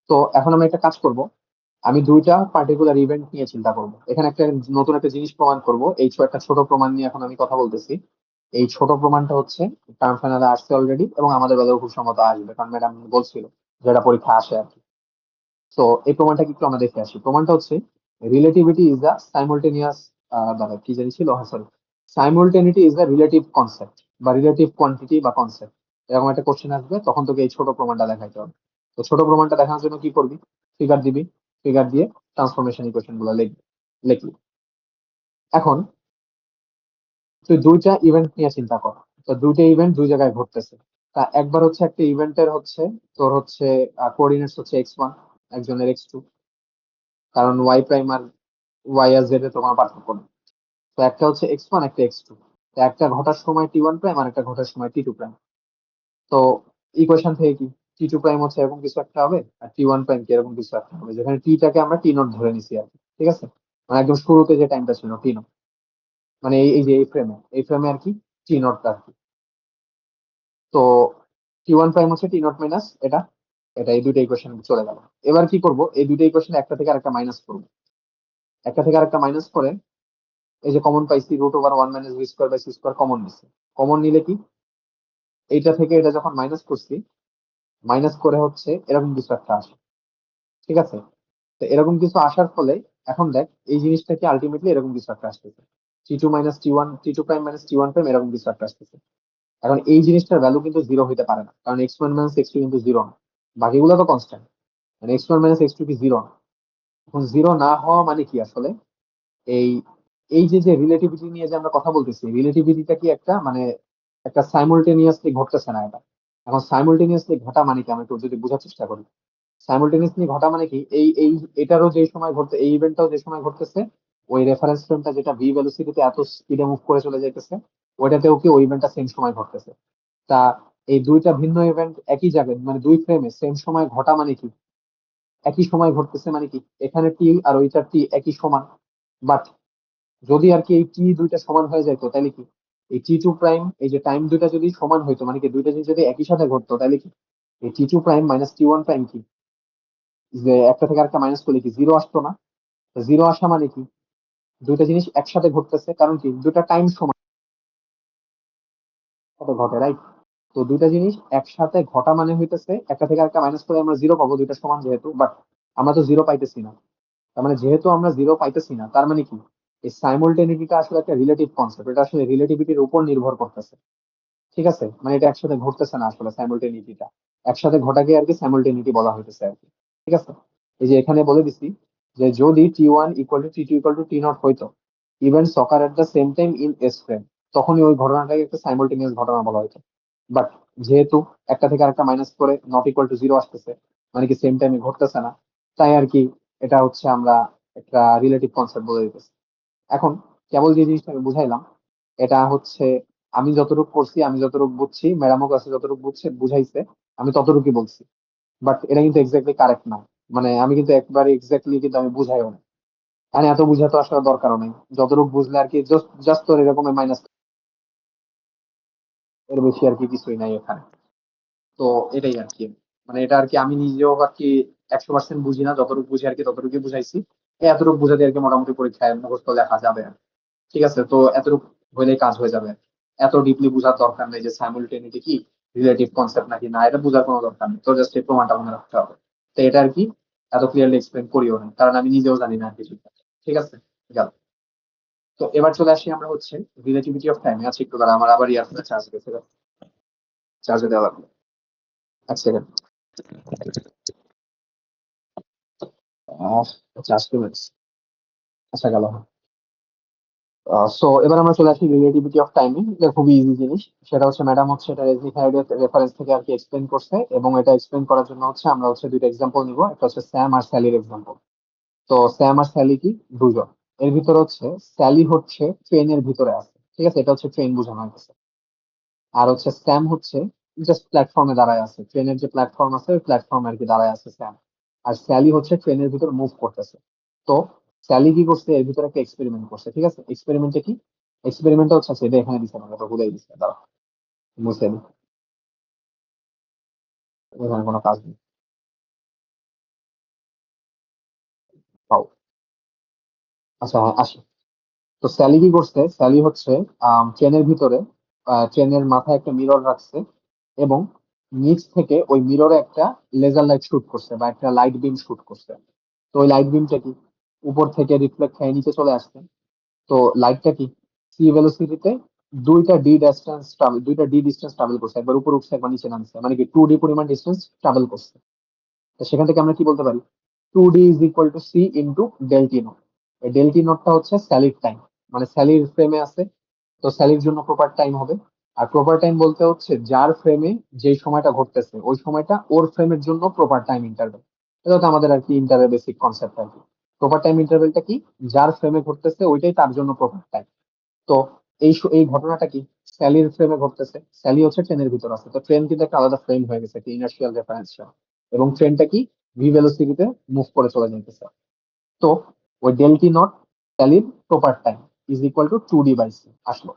তো এখন আমি একটা কাজ করব, আমি দুইটা পার্টিকুলার ইভেন্ট নিয়ে চিন্তা করব, এখানে একটা নতুন একটা জিনিস প্রমাণ করব। এই একটা ছোট প্রমাণ নিয়ে এখন আমি কথা বলতেছি। এই ছোট প্রমাণটা হচ্ছে টার্ম ফাইনালে আসছে অলরেডি, এবং আমাদের বেলাও খুব সম্ভবত আসবে, কারণ ম্যাডাম বলছিল যে এটা পরীক্ষা আসে আর কি। তো এই প্রমাণটা কি একটু আমরা দেখে আসি। প্রমাণটা হচ্ছে রিলেটিভিটি ইজ দা সাইমultaneous, দাঁড়া কি জানি ছিল, হ্যাঁ সরি, সাইমultaneity ইজ দা রিলেটিভ কনসেপ্ট বা রিলেটিভ কোয়ান্টিটি বা কনসেপ্ট, এরকম একটা কোশ্চেন আসবে, তখন তোকে এই ছোট প্রমাণটা দেখাইতে হবে। তো ছোট প্রমাণটা দেখানোর জন্য কি করবি, ফিগার দিবি, ফিগার দিয়ে ট্রান্সফরমেশন ইকুয়েশন গুলো লিখবি, লিখবি। এখন তুই দুইটা ইভেন্ট নিয়ে চিন্তা কর। তো দুইটা ইভেন্ট দুই জায়গায় ঘটতেছে। তা একবার হচ্ছে একটা ইভেন্টের হচ্ছে তোর হচ্ছে কোঅর্ডিনেটস হচ্ছে x1, একজনের x2, কারণ ওয়াই প্রাইম আর ওয়াই আর জেড এ তোমার পার্থক্য নেই। তো একটা হচ্ছে x1, একটা x2। তো একটা ঘটার সময় টি ওয়ান প্রাইম আর একটা ঘটার সময় টি টু প্রাইম। তো ইকুয়েশন থেকে কি টি টু প্রাইম হচ্ছে এরকম কিছু একটা হবে, আর টি ওয়ান প্রাইম কি এরকম কিছু একটা হবে, যেখানে টিটাকে আমরা টি নট ধরে নিছি আর কি, ঠিক আছে। মানে একদম শুরুতে যে টাইমটা ছিল টি নট, মানে এই যে এই ফ্রেমে আর কি টি নট আর কি। তো টি ওয়ান প্রাইম হচ্ছে টি নট মাইনাস এটা, এটা এই দুইটা ইকুয়েশন চলে গেল। এবার কি করব, এই দুইটা ইকুয়েশন একটা থেকে আরেকটা মাইনাস করবো, একটা থেকে আরেকটা মাইনাস করে এই যে কমন পাইছি root over one minus V square by C square common নিছি। কমন নিলে কি, এইটা থেকে এটা যখন মাইনাস করছি, মাইনাস করে হচ্ছে এরকম কিছু একটা আসে, ঠিক আছে। তো এরকম কিছু আসার ফলে এখন দেখ এই জিনিসটা কি আলটিমেটলি এরকম কিছু একটা আসতেছে। T2 minus T1, T2 prime minus T1 prime এরকম কিছু একটা আসতেছে। এখন এই জিনিসটার ভ্যালু কিন্তু জিরো হইতে পারে না, কারণ x1 মাইনাস x2 কিন্তু জিরো না, বাকিগুলো তো কনস্ট্যান্ট। মানে x1 মাইনাস x2 কি জিরো না? এখন জিরো না হওয়া মানে কি আসলে? এই এই যে যে রিলেটিভিটি নিয়ে যে আমরা কথা বলতেছি, রিলেটিভিটিটা কি একটা মানে একটা সাইমultaneously ঘটতেছে না এটা। এখন সাইমultaneously ঘটা মানে কি, আমি একটু যদি বোঝার চেষ্টা করি। সাইমultaneously ঘটা মানে কি, এই এই এটারও যে সময় ঘটতে, এই ইভেন্টটাও যে সময় ঘটতেছে, ওই রেফারেন্স ফ্রেমটা যেটা ভি ভেলোসিটিতে এত স্পিডে মুভ করে চলে যাইতেছে, ওইটাতেও কি ওই ইভেন্টটা সেম সময় ঘটতেছে। তা এই দুইটা ভিন্ন ইভেন্ট একই জায়গায় মানে দুই ফ্রেমে সেম সময় ঘটা মানে কি, একই সময় ঘটতেছে মানে কি, এখানে টি আর ওইটার টি একই সমান। বাট যদি আর কি এই টি দুইটা সমান হয়ে যেত, তাহলে কি এই T2 প্রাইম, এই যে টাইম দুইটা যদি সমান হইতো, মানে কি দুইটা জিনিস যদি একই সাথে ঘটতো, তাহলে কি এই T2 prime minus T1 prime কি, যে একটা থেকে আরেকটা মাইনাস করলে কি জিরো আসতো না? জিরো আসা মানে কি, দুইটা জিনিস একসাথে ঘটতেছে, কারণ কি দুইটা টাইম সমান সাথে ঘটে, রাইট? তো দুইটা জিনিস একসাথে ঘটা মানে হইতেছে একটা থেকে আরেকটা মাইনাস করে আমরা জিরো পাবো, দুইটা সমান যেহেতু। বাট আমরা তো জিরো পাইতেছি না। তার মানে যেহেতু আমরা জিরো পাইতেছি না, তার মানে কি এই সাইমultaneity আসলে একটা রিলেটিভ কনসেপ্ট, এটা আসলে রিলেটিভিটির উপর নির্ভর করতেছে। ঠিক আছে, মানে এটা একসাথে ঘটতেছে না আসলে, সাইমultaneity একসাথে ঘটাকে আর কি সাইমultaneity বলা হইতেছে আর কি। ঠিক আছে, এই যে এখানে বলে দিছি যে যদি T1 equal to T2 equal to T0 হইতো, event soccer at the same time in S frame, তখনই ওই ঘটনাটাকে একটা সাইমultaneous ঘটনা বলা হইতো। বাট যেহেতু একটা থেকে আরেকটা মাইনাস করে নট ইকুয়াল টু জিরো আসতেছে, মানে কি সেম টাইমে ঘটতেছে না, তাই আর কি এটা হচ্ছে আমরা একটা রিলেটিভ কনসেপ্ট বলে দিতেছি। এখন কেবল যে জিনিসটা আমি বুঝাইলাম, এটা হচ্ছে আমি যতটুকু করছি, আমি যতটুকু বুঝছি, ম্যাডামও কাছে যতটুকু বুঝাইছে, আমি ততটুকুই বলছি। বাট এটা কিন্তু এক্স্যাক্টলি কারেক্ট না। মানে আমি কিন্তু একবারে এক্স্যাক্টলি কিন্তু আমি বুঝাইও না, মানে এত বুঝা তো আসলে দরকারও নেই। যতটুকু বুঝলে আর কি জাস্ট তোর এরকম মাইনাস, এর বেশি আর কি কিছুই নাই এখানে। তো এটাই আর কি, মানে এটা আর কি আমি নিজেও আর কি 100% বুঝি না, যতটুকু বুঝি আর কি ততটুকু বুঝাইছি। এতটুকু বুঝাতে আর কি মোটামুটি পরীক্ষায় মুখস্থ লেখা যাবে। ঠিক আছে, তো এতটুকু হইলেই কাজ হয়ে যাবে। এত ডিপলি বোঝার দরকার নেই যে সাইমultaneity কি, রিলেটিভ কনসেপ্ট নাকি না, এটা বোঝার কোনো দরকার নেই, তো জাস্ট এই প্রমাণটা মনে রাখতে হবে। তো এটা আর কি এত ক্লিয়ারলি এক্সপ্লেন করিও না, কারণ আমি নিজেও জানি না আর কিছু। ঠিক আছে, গেল। তো এবার চলে আসি আমরা হচ্ছে রিলেটিভিটি অফ টাইম। আচ্ছা একটু দাঁড়া, আমার আবার ইয়ারফোনে চার্জ গেছে, চার্জে দেওয়া লাগবে। এক সেকেন্ড। চার্জ কমেছে। আচ্ছা গেল। সো এবার আমরা চলে আসি রিলেটিভিটি অফ টাইমিং। এটা খুবই ইজি জিনিস। সেটা হচ্ছে ম্যাডাম হচ্ছে এটা রেজনিক রেফারেন্স থেকে আর কি এক্সপ্লেন করছে, এবং এটা এক্সপ্লেন করার জন্য হচ্ছে আমরা হচ্ছে দুইটা এক্সাম্পল নিব। একটা হচ্ছে স্যাম আর স্যালির এক্সাম্পল। তো স্যাম আর স্যালি কি, দুজন। এর ভিতরে হচ্ছে স্যালি হচ্ছে ট্রেনের ভিতরে আছে, ঠিক আছে, এটা হচ্ছে ট্রেন বোঝানো হয়েছে। আর হচ্ছে স্যাম হচ্ছে জাস্ট প্ল্যাটফর্মে দাঁড়ায় আছে, ট্রেনের যে প্ল্যাটফর্ম আছে ওই প্ল্যাটফর্মে আর কি দাঁড়ায় আছে স্যাম। আর স্যালি হচ্ছে ট্রেনের ভিতর মুভ করতেছে। তো স্যালি কি করছে, এর ভিতরে একটা এক্সপেরিমেন্ট করছে। ঠিক আছে, এক্সপেরিমেন্টে কি, এক্সপেরিমেন্টটা হচ্ছে আচ্ছা, এটা এখানে দিচ্ছে না, এটা ভুলে দিচ্ছে, দাঁড়া মুছে নি, এখানে কোনো কাজ নেই। পাও। আচ্ছা হ্যাঁ, আসি। তো স্যালি কি করছে, স্যালি হচ্ছে ট্রেনের ভিতরে ট্রেনের মাথায় একটা মিরর রাখছে, এবং নিচ থেকে ওই মিররে একটা লেজার লাইট শুট করছে বা একটা লাইট বিম শুট করছে। তো ওই লাইট বিমটা কি উপর থেকে রিফ্লেক্ট হয়ে নিচে চলে আসছে। তো লাইটটা কি সি ভেলোসিটিতে দুইটা ডি ডিস্টেন্স ট্রাভেল করছে, একবার উপর উঠছে একবার নিচে নামছে, মানে কি 2D পরিমাণ ডিস্টেন্স ট্রাভেল করছে। তো সেখান থেকে আমরা কি বলতে পারি, 2D is equal to C into del T naught. এই ডেলটি নটটা হচ্ছে স্যালির টাইম, মানে স্যালির ফ্রেমে আছে, তো স্যালির জন্য প্রপার টাইম হবে। আর প্রপার টাইম বলতে হচ্ছে যার ফ্রেমে যেই সময়টা ঘটতেছে ওই সময়টা ওর ফ্রেমের জন্য প্রপার টাইম ইন্টারভেল। এটা হচ্ছে আমাদের আর কি ইন্টারের বেসিক কনসেপ্ট আর কি। প্রপার টাইম ইন্টারভেলটা কি, যার ফ্রেমে ঘটতেছে ওইটাই তার জন্য প্রপার টাইম। তো এই ঘটনাটা কি স্যালির ফ্রেমে ঘটতেছে, স্যালি হচ্ছে ট্রেনের ভিতর আছে, তো ট্রেন কিন্তু একটা আলাদা ফ্রেম হয়ে গেছে, কি ইনার্শিয়াল রেফারেন্স, এবং ট্রেনটা কি ভি ভেলোসিটিতে মুভ করে চলে যাইতেছে। তো ওই ডেলটি নট স্যালির proper time is equal to 2D/c আসলো।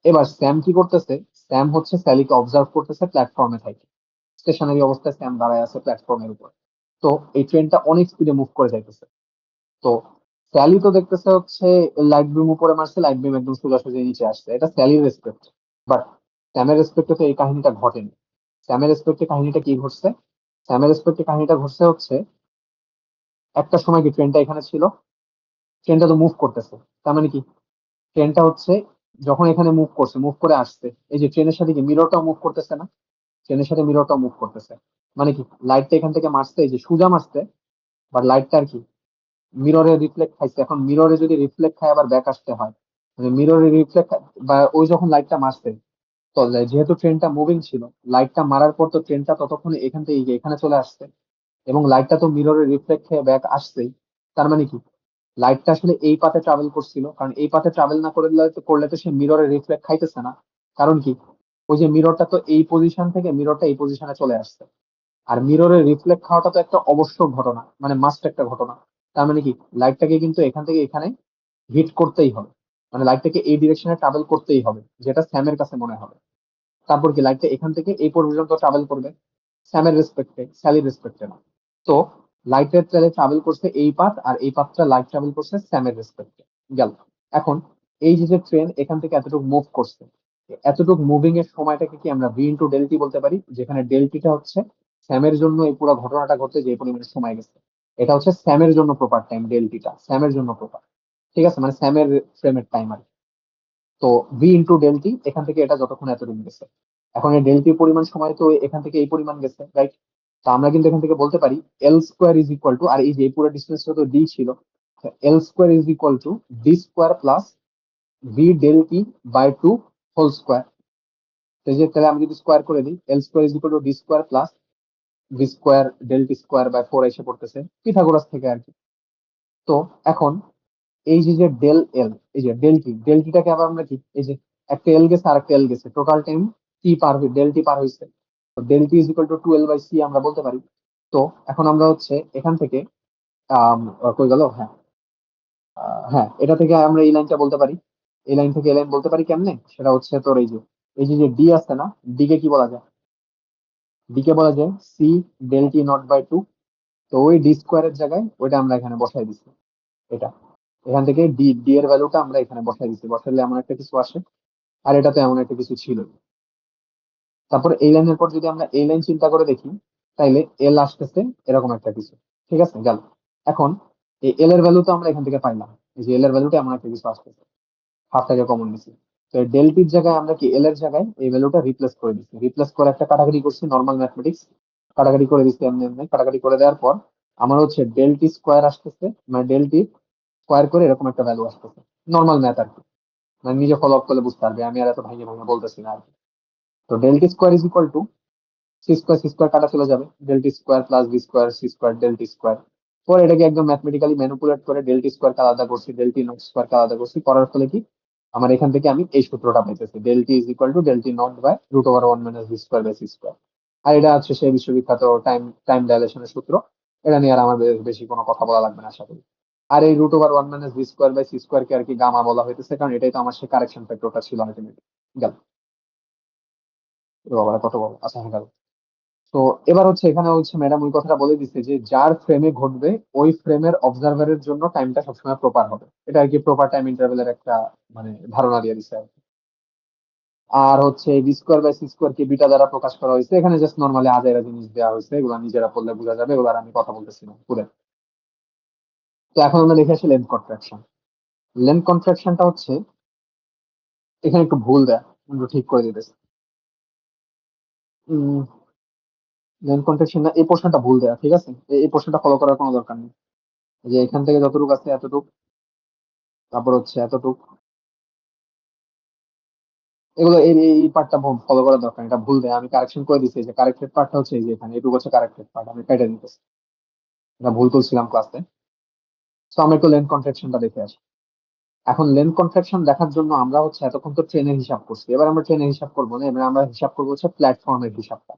এবার স্যাম কি করতেছে, স্যাম হচ্ছে স্যালিকে অবজার্ভ করতেছে প্ল্যাটফর্মে থেকে, স্টেশনারি অবস্থায় স্যাম দাঁড়ায় আছে প্ল্যাটফর্মের উপর। তো এই ট্রেনটা অনেক স্পিডে মুভ করে যাইতেছে। তো স্যালি তো দেখতেছে হচ্ছে লাইট বিম উপরে মারছে, লাইট বিম একদম সোজাসুজি নিচে আসছে, এটা স্যালির রেসপেক্ট। বাট স্যামের রেসপেক্টে তো এই কাহিনীটা ঘটেনি। স্যামের রেসপেক্টে কাহিনীটা কি ঘটছে, স্যামের রেসপেক্টে কাহিনীটা ঘটছে হচ্ছে একটা সময় কি ট্রেনটা এখানে ছিল, ট্রেনটা তো মুভ করতেছে, তার মানে কি ট্রেনটা হচ্ছে যখন এখানে মুভ করছে, মুভ করে আসছে, এই যে ট্রেনের সাথে কি মিররটাও মুভ করতেছে না? ট্রেনের সাথে মিররটাও মুভ করতেছে। মানে কি, লাইটটা এখান থেকে মারছে, এই যে সোজা মারছে, বাট লাইটটা আর কি মিররে রিফ্লেক্ট খাইছে। এখন মিররে যদি রিফ্লেক্ট খায় আবার ব্যাক আসতে হয়, মানে মিররে রিফ্লেক্ট, বা ওই যখন লাইটটা মারছে, তো যেহেতু ট্রেনটা মুভিং ছিল, লাইটটা মারার পর তো ট্রেনটা ততক্ষণে এখান থেকে এই যে এখানে চলে আসছে, এবং লাইটটা তো মিররে রিফ্লেক্ট খেয়ে ব্যাক আসছেই। তার মানে কি, লাইটটা আসলে এই পাথে ট্রাভেল করছিল, কারণ এই পাথে ট্রাভেল না করলে তো সে মিররে রিফ্লেক্ট খাইতেছে না। কারণ কি, ওই যে মিররটা তো এই পজিশন থেকে মিররটা এই পজিশনে চলে আসছে, আর মিররে রিফ্লেক্ট খাওয়াটা তো একটা অবশ্য ঘটনা, মানে মাস্ট একটা ঘটনা। তার মানে কি, লাইটটাকে কিন্তু এখান থেকে এখানে হিট করতেই হবে, মানে লাইটটাকে এই ডিরেকশনে ট্রাভেল করতেই হবে, যেটা স্যামের কাছে মনে হবে। তারপর কি, লাইটটা এখান থেকে এই পর্যন্ত ট্রাভেল করবে স্যামের রেসপেক্টে, স্যালির রেসপেক্টে না। তো লাইটের ট্রেলে ট্রাভেল করছে এই পাথ, আর এই পাথটা লাইট ট্রাভেল করছে স্যামের রেসপেক্টে। গেল। এখন এই যে ট্রেন এখান থেকে এতটুকু মুভ করছে, এতটুকু মুভিং এর সময়টাকে কি আমরা ভি ইন্টু ডেলটি বলতে পারি, যেখানে ডেলটিটা হচ্ছে স্যামের জন্য এই পুরো ঘটনাটা ঘটতে যে পরিমাণে সময় গেছে। এটা হচ্ছে স্যামের জন্য প্রপার টাইম, ডেলটিটা স্যামের জন্য প্রপার। ঠিক আছে, মানে স্যামের ফ্রেমের টাইম আর কি। তো ভি ইন্টু ডেলটি, এখান থেকে এটা যতক্ষণ এতটুকু গেছে। এখন এই ডেলটি পরিমাণ সময় তো এখান থেকে এই পরিমাণ গেছে, রাইট? তো আমরা কিন্তু এখান থেকে বলতে পারি L square is equal to, আর এই যে এই পুরো ডিস্টেন্সটা তো ডি ছিল, L square is equal to D square plus V del T by two whole square. এই যে তাহলে আমি যদি স্কোয়ার করে দিই, L square is equal to D square plus V square del T square by four এসে পড়তেছে পিথাগোরাস থেকে আর কি। তো এখন এই যে যে ডেল এল, এই যে ডেলটিটাকে আবার আমরা কি, এই যে একটা এল গেছে আর একটা এল গেছে, টোটাল টাইম টি পার হয়ে ডেলটি পার হয়েছে, তো del T is equal to two L by C আমরা বলতে পারি। তো এখন আমরা হচ্ছে এখান থেকে কই গেল, হ্যাঁ, হ্যাঁ, এটা থেকে আমরা এই লাইনটা বলতে পারি, এই লাইন থেকে এই লাইন বলতে পারি কেমনে, সেটা হচ্ছে তোর এই যে যে ডি আছে না, ডি কে কি বলা যায়, ডি কে বলা যায় C del T naught by two. তো ওই ডি স্কোয়ারের জায়গায় ওইটা আমরা এখানে বসাই দিচ্ছি, এটা এখান থেকে ডি ডি এর ভ্যালুটা আমরা এখানে বসাই দিচ্ছি, বসাইলে এমন একটা কিছু আসে। আর এটা তো এমন একটা কিছু ছিল। তারপর এই লাইনের পর যদি আমরা এই লাইন চিন্তা করে দেখি, তাইলে এল আসতেছে এরকম একটা কিছু। ঠিক আছে, গেল। এখন এই এল এর ভ্যালু তো আমরা এখান থেকে পাইলাম, এই যে এল এর ভ্যালুটা এমন একটা কিছু আসতেছে, হাফটাকে কমন নিছি। তো ডেলটির জায়গায় আমরা কি এল এর জায়গায় এই ভ্যালুটা রিপ্লেস করে দিচ্ছি, রিপ্লেস করে একটা কাটাকাটি করছি, নর্মাল ম্যাথমেটিক্স কাটাকাটি করে দিচ্ছি, এমনি এমনি কাটাকাটি করে দেওয়ার পর আমার হচ্ছে ডেলটি স্কোয়ার আসতেছে, মানে ডেলটি স্কোয়ার করে এরকম একটা ভ্যালু আসতেছে। নর্মাল ম্যাথ আর কি, মানে নিজে ফলো আপ করলে বুঝতে পারবে, আমি আর এত ভাঙে ভাঙে বলতেছি না আর কি। তো del T square is equal to C square কাটা চলে যাবে, del T square plus B square C square del T square. পরে এটাকে একদম ম্যাথমেটিক্যালি ম্যানিপুলেট করে ডেলটি স্কোয়ার আলাদা করছি, ডেলটি নট স্কোয়ার আলাদা করছি, করার ফলে কি আমার এখান থেকে আমি এই সূত্রটা পাইতেছি, del T is equal to del T naught by root over one minus B square by C square. আর এটা হচ্ছে সেই বিশ্ববিখ্যাত টাইম টাইম ডাইলেশনের সূত্র। এটা নিয়ে আর আমার বেশি কোনো কথা বলা লাগবে না আশা করি। আর এই root over one minus B square by C square কে আর কি গামা বলা হইতেছে, কারণ এটাই তো আমার সেই কারেকশন ফ্যাক্টরটা ছিল আলটিমেটলি। গেল। বাবা কত বড়, আচ্ছা হ্যাঁ, গেল। তো এবার হচ্ছে এখানে হচ্ছে ম্যাডাম ওই কথাটা বলে দিচ্ছে যে যার ফ্রেমে ঘটবে ওই ফ্রেমের অবজারভারের জন্য টাইমটা সবসময় প্রপার হবে, এটা আর কি প্রপার টাইম ইন্টারভেলের একটা মানে ধারণা দিয়ে দিচ্ছে আর কি। আর হচ্ছে B square by C square কে বিটা দ্বারা প্রকাশ করা হয়েছে, এখানে জাস্ট নর্মালি আজাইরা জিনিস দেওয়া হয়েছে, এগুলো নিজেরা পড়লে বোঝা যাবে, এগুলো আর আমি কথা বলতেছি না পুরো। তো এখন আমরা দেখে আসি লেন্থ কন্ট্রাকশন। লেন্থ কন্ট্রাকশনটা হচ্ছে এখানে একটু ভুল দেয়, একটু ঠিক করে দিতেছে। লেন্থ কন্ট্রাকশন না, এই পোর্শনটা ভুল দেয়া, ঠিক আছে, এই পোর্শনটা ফলো করার কোনো দরকার নেই। এই যে এখান থেকে যতটুকু আছে এতটুকু, তারপর হচ্ছে এতটুকু, এগুলো এই পার্টটা ফলো করার দরকার নেই, এটা ভুল দেয়, আমি কারেকশন করে দিচ্ছি, যে কারেক্টেড পার্টটা হচ্ছে এই যে এখানে এটুকু হচ্ছে কারেক্টেড পার্ট, আমি কেটে দিতেছি, এটা ভুল তুলছিলাম ক্লাসে। তো আমরা একটু লেন্থ কন্ট্রাকশনটা দেখে আসি। এখন লেন্থ কন্ট্রাকশন দেখার জন্য আমরা হচ্ছে এতক্ষণ তো ট্রেনের হিসাব করছি, এবার আমরা ট্রেনের হিসাব করবো না, এবার আমরা হিসাব করবো হচ্ছে প্ল্যাটফর্মের হিসাবটা।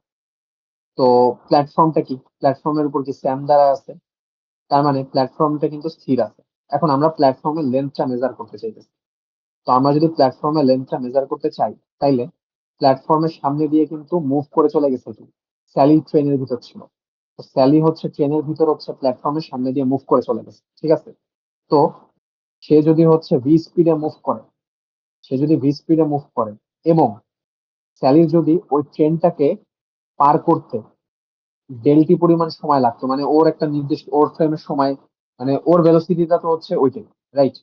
তো প্ল্যাটফর্মটা কি, প্ল্যাটফর্মের উপর কি স্যাম দ্বারা আছে, তার মানে প্ল্যাটফর্মটা কিন্তু স্থির আছে। এখন আমরা প্ল্যাটফর্মের লেন্থটা মেজার করতে চাইতেছি। তো আমরা যদি প্ল্যাটফর্মের লেন্থটা মেজার করতে চাই, তাইলে প্ল্যাটফর্মের সামনে দিয়ে কিন্তু মুভ করে চলে গেছে কি, স্যালি ট্রেনের ভিতর ছিল। তো স্যালি হচ্ছে ট্রেনের ভিতর হচ্ছে প্ল্যাটফর্মের সামনে দিয়ে মুভ করে চলে গেছে, ঠিক আছে। তো সে যদি হচ্ছে ভি স্পিডে মুভ করে, সে যদি ভি স্পিডে মুভ করে, এবং স্যালির যদি ওই ট্রেনটাকে পার করতে ডেলটি পরিমাণ সময় লাগতো, মানে ওর একটা নির্দিষ্ট ওর ফ্রেমের সময়, মানে ওর ভেলোসিটিটা তো হচ্ছে ওইটাই, রাইট?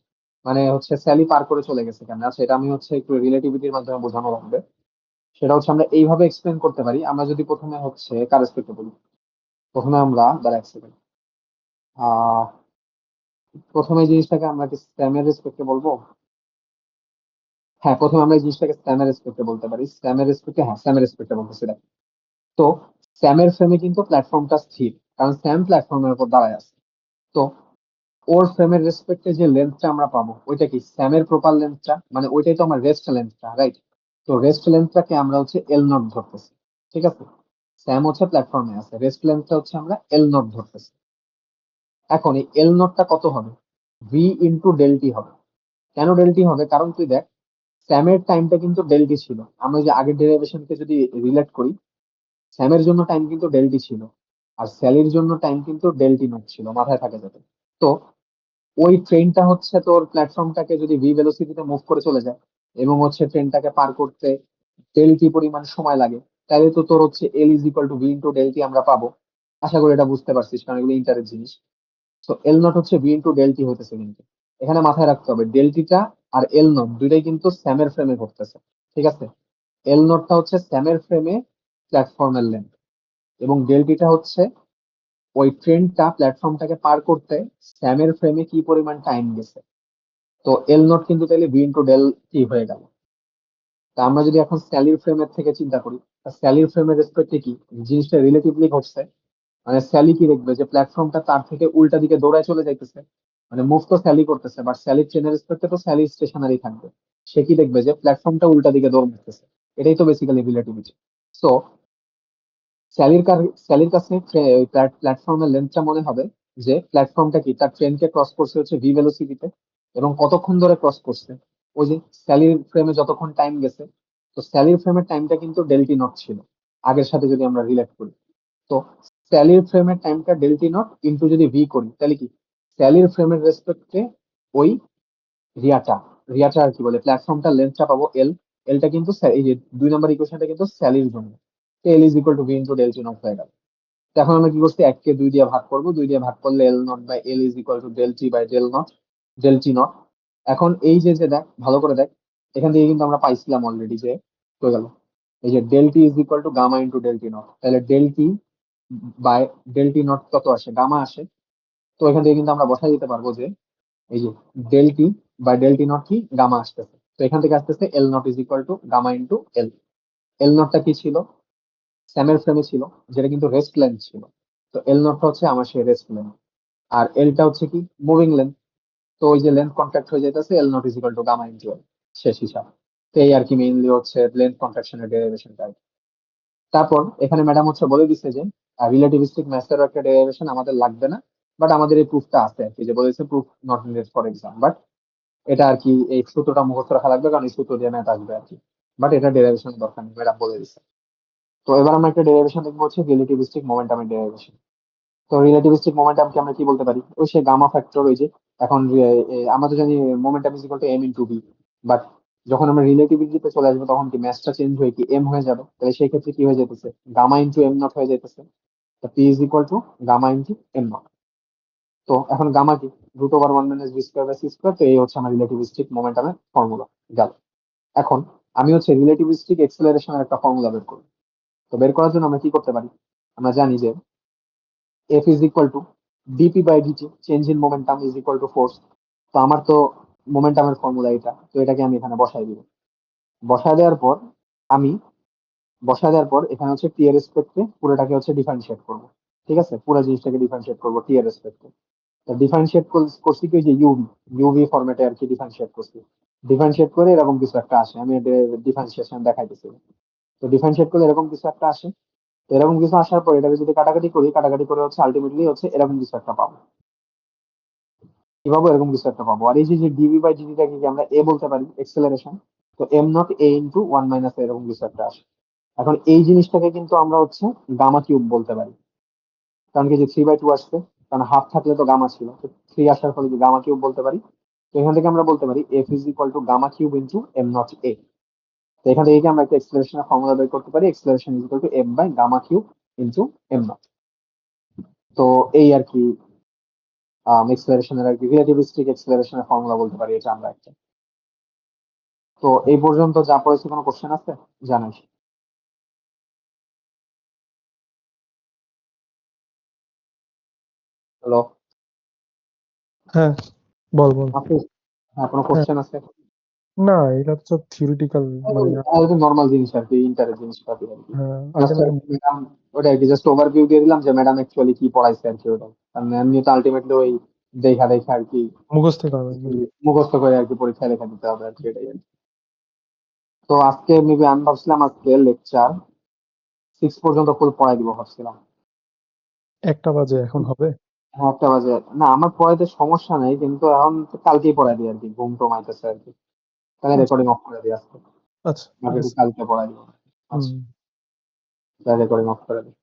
মানে হচ্ছে স্যালি পার করে চলে গেছে কেন, আচ্ছা এটা আমি হচ্ছে একটু রিলেটিভিটির মাধ্যমে বোঝানো লাগবে। সেটা হচ্ছে আমরা এইভাবে এক্সপ্লেন করতে পারি। আমরা যদি প্রথমে হচ্ছে কার রেসপেক্টে বলি, প্রথমে আমরা দাঁড়া এক সেকেন্ড, আহ প্রথমে এই জিনিসটাকে আমরা কি স্প্যামের রেসপেক্টে বলবো? হ্যাঁ, প্রথমে আমরা এই জিনিসটাকে স্প্যামের রেসপেক্টে বলতে পারি। স্প্যামের রেসপেক্টে, হ্যাঁ স্প্যামের রেসপেক্টে বলতেছি দেখ। তো স্যামের ফ্রেমে কিন্তু প্ল্যাটফর্মটা স্থির, কারণ স্যাম প্ল্যাটফর্মের উপর দাঁড়ায় আছে। তো ওর ফ্রেমের রেসপেক্টে যে লেন্থটা আমরা পাবো ওইটা কি স্যামের প্রপার লেন্থটা, মানে ওইটাই তো আমার রেস্ট লেন্থটা, রাইট? তো রেস্ট লেন্থটাকে আমরা হচ্ছে এল নট ধরতেছি, ঠিক আছে? স্যাম হচ্ছে প্ল্যাটফর্মে আছে, রেস্ট লেন্থটা হচ্ছে আমরা এল নট ধরতেছি। এখন এই এল নটটা কত হবে? ভি ইন্টু ডেল টি হবে। কেন ডেল টি হবে? কারণ তুই দেখ, স্যামের টাইমটা কিন্তু ডেল টি ছিল। আমরা যে আগের ডেরিভেশনকে যদি রিলেট করি, স্যামের জন্য টাইম কিন্তু ডেল টি ছিল, আর স্যালির জন্য টাইম কিন্তু ডেল টি নট ছিল, মাথায় থাকে যাতে। তো ওই ট্রেনটা হচ্ছে তোর প্ল্যাটফর্মটাকে যদি ভি ভেলোসিটিতে মুভ করে চলে যায় এবং হচ্ছে ট্রেনটাকে পার করতে ডেল টি পরিমাণ সময় লাগে, তাহলে তো তোর হচ্ছে L is equal to V into del T আমরা পাবো। আশা করি এটা বুঝতে পারছিস, কারণ এগুলো ইন্টারের জিনিস। তো এল নট হচ্ছে ভি ইন্টু ডেল টি হতেছে, কিন্তু এখানে মাথায় রাখতে হবে ডেল টিটা আর এল নট দুইটাই কিন্তু স্যামের ফ্রেমে ঘটতেছে, ঠিক আছে? এল নটটা হচ্ছে স্যামের ফ্রেমে প্ল্যাটফর্মের লেন্থ, এবং ডেল টিটা হচ্ছে ওই ট্রেনটা প্ল্যাটফর্মটাকে পার করতে স্যামের ফ্রেমে কি পরিমাণ টাইম গেছে। তো এল নট কিন্তু তাহলে ভি ইন্টু ডেল টি হয়ে গেল। তা আমরা যদি এখন স্যালির ফ্রেমের থেকে চিন্তা করি, স্যালির ফ্রেমের রেসপেক্টে কি জিনিসটা রিলেটিভলি ঘটছে, মানে স্যালি কি দেখবে যে প্ল্যাটফর্মটা তার থেকে উল্টা দিকে দৌড়ায় চলে যাইতেছে, মানে মুভ তো স্যালি করতেছে, বাট স্যালির ট্রেনের রেসপেক্টে তো স্যালি স্টেশনারি থাকবে। সে কি দেখবে যে প্ল্যাটফর্মটা উল্টা দিকে দৌড় মারতেছে। এটাই তো বেসিক্যালি রিলেটিভিটি। সো স্যালির কাছে প্ল্যাটফর্মের লেন্থটা মনে হবে যে প্ল্যাটফর্মটা কি তার ট্রেনকে ক্রস করছে হচ্ছে ভি ভেলোসিটিতে, এবং কতক্ষণ ধরে ক্রস করছে, ওই যে স্যালির ফ্রেমে যতক্ষণ টাইম গেছে। তো স্যালির ফ্রেমের টাইমটা কিন্তু ডেল্টি নট ছিল আগের সাথে যদি আমরা রিলেট করি। তো স্যালির ফ্রেমের টাইমটা ডেল্টি নট ইন্টু যদি ভি করি, তাহলে কি স্যালির ফ্রেমের রেসপেক্টে ওই রিয়াটা রিয়াটা আর কি বলে প্ল্যাটফর্মটার লেন্থটা পাবো এল। এলটা কিন্তু এই যে 2 নম্বর ইকুয়েশনটা কিন্তু স্যালির জন্য। L is equal to V into del T naught হয়ে গেল। তো এখন আমরা কি করছি, এককে 2 দিয়ে ভাগ করবো, 2 দিয়ে ভাগ করলে L naught by L is equal to del T by del naught, del T naught. এখন এই যে দেখ, ভালো করে দেখ, এখান থেকে কিন্তু আমরা পাইছিলাম অলরেডি যে হয়ে গেল এই যে del T is equal to gamma into del T naught. তাহলে del T by del T naught কত আসে? গামা আসে। তো এখান থেকে কিন্তু আমরা বসাই দিতে পারবো যে এই যে del T by del T naught কি গামা আসতেছে। তো এখান থেকে আসতেছে L naught is equal to gamma into L. L নটটা কি ছিল? স্যামের ফ্রেমে ছিল, যেটা কিন্তু রেস্ট লেন্থ ছিল। তো এল নটটা হচ্ছে আমার সেই রেস্ট লেন্থ, আর এলটা হচ্ছে কি মুভিং লেন্থ। তো ওই যে লেন্থ কন্ট্রাক্ট হয়ে যাইতেছে L naught is equal to gamma into L, শেষ হিসাব। তো এই আর কি মেইনলি হচ্ছে লেন্থ কন্ট্রাকশনের ডেরিভেশনটা। তারপর এখানে ম্যাডাম হচ্ছে বলে দিচ্ছে যে রিলেটিভিস্টিক ম্যাথের একটা ডেরিভেশন আমাদের লাগবে না, বাট আমাদের এই প্রুফটা আছে আর কি, যে বলেছে proof not needed for exam. But এটা আর কি এই সূত্রটা মুখস্থ রাখা লাগবে, কারণ এই সূত্র দিয়ে ম্যাথ আসবে আর কি। বাট এটা ডেরিভেশন দরকার নেই, ম্যাডাম বলে দিচ্ছে। তো এবার আমরা একটা ডেরিভেশন দেখবো হচ্ছে রিলেটিভিস্টিক মোমেন্টামের ডেরিভেশন। তো রিলেটিভিস্টিক মোমেন্টামকে আমরা কি বলতে পারি? ওই সে গামা ফ্যাক্টর, ওই যে এখন আমরা তো জানি momentum is equal to M into V. But যখন আমরা রিলেটিভিটিতে চলে আসবো তখন কি ম্যাথটা চেঞ্জ হয়ে কি এম হয়ে যাবে, তাহলে সেই ক্ষেত্রে কি হয়ে যেতেছে গামা ইনটু এম নট হয়ে যেতেছে। তো P is equal to gamma into M naught. তো এখন গামা কি root over 1 - v² by c²। তো এই হচ্ছে আমার রিলেটিভিস্টিক মোমেন্টামের ফর্মুলা গেল। এখন আমি হচ্ছে রিলেটিভিস্টিক এক্সেলারেশনের একটা ফর্মুলা বের করবো। তো বের করার জন্য আমরা কি করতে পারি? আমরা জানি যে F is equal to DP by DT, change in momentum is equal to force. তো আমার তো মোমেন্টামের ফর্মুলা এটা, তো এটাকে আমি এখানে বসাই দিব। বসায় দেওয়ার পর আমি বসায় দেওয়ার পর এখানে হচ্ছে টি এর রেসপেক্টে পুরোটাকে হচ্ছে ডিফারেন্সিয়েট করবো। ঠিক আছে, পুরো জিনিসটাকে ডিফারেন্সিয়েট করবো টি এর রেসপেক্টে। তো ডিফারেন্সিয়েট করছি কি, ওই যে ইউভি ইউভি ফরম্যাটে আর কি ডিফারেন্সিয়েট করছি। ডিফারেন্সিয়েট করে এরকম কিছু একটা আসে, আমি ডিফারেন্সিয়েশন দেখাইতেছি। তো ডিফারেন্সিয়েট করলে এরকম কিছু একটা আসে। তো এরকম কিছু আসার পর এটাকে যদি কাটাকাটি করি, কাটাকাটি করে হচ্ছে আলটিমেটলি হচ্ছে এরকম কিছু একটা পাবো। কি পাবো? এরকম কিছু একটা পাবো। আর এই যে ডিভি বাই ডিটিটাকে কি আমরা এ বলতে পারি, এক্সেলারেশন। তো এম নট এ ইন্টু 1 - এরকম কিছু একটা আসে। এখন এই জিনিসটাকে কিন্তু আমরা হচ্ছে গামা কিউব বলতে পারি, কারণ কি যে 3/2 আসছে, কারণ হাফ থাকলে তো গামা ছিল, তো 3 আসার ফলে কি গামা কিউব বলতে পারি। তো এখান থেকে আমরা বলতে পারি F is equal to gamma cube into M naught A. তো এখান থেকে কি আমরা একটা এক্সেলারেশনের ফর্মুলা বের করতে পারি, acceleration is equal to M by gamma cube into M naught. তো এই আর কি এক্সেলারেশনের আর কি রিলেটিভিস্টিক এক্সেলারেশনের ফর্মুলা বলতে পারি এটা আমরা একটা। তো এই পর্যন্ত যা পড়েছি কোনো কোশ্চেন আছে জানাস? হ্যালো, হ্যাঁ, বল, বল। আফিস? হ্যাঁ, কোনো হ্যাঁ, কোশ্চেন আছে? না, এটা তো সব থিওরিটিক্যাল, মানে নর্মাল জিনিস আর কি, ইন্টারের জিনিসপাতি আর কি। হ্যাঁ, এটা জাস্ট মানে ম্যাডাম ওটা আর কি, জাস্ট ওভারভিউ দিয়ে দিলাম যে ম্যাডাম অ্যাকচুয়ালি কি পড়াইছে আর কি ওটা। কারণ এমনি তো আলটিমেটলি ওই দেখা দেখা আর কি মুখস্থ করা মানে। মুখস্থ করে আর কি পরীক্ষায় লেখা দিতে হবে আর কি, এটাই আর কি। তো আজকে মেবি আমি ভাবছিলাম আজকে লেকচার 6 পর্যন্ত ফুল পড়াই দিব ভাবছিলাম। 1টা বাজে এখন হবে। হ্যাঁ, 1টা বাজে। না, আমার পড়াইতে সমস্যা নেই, কিন্তু এখন তো কালকেই পড়াই দিই আর কি, ঘুম টুম আইতেছে আর কি। তাহলে আচ্ছা, রেকর্ডিং অফ করে দিই আজকে, আচ্ছা, ঠিক বাকিটুকু আছে। কালকে পড়াই দিব। হুম। আচ্ছা, রেকর্ডিং অফ করে দিই।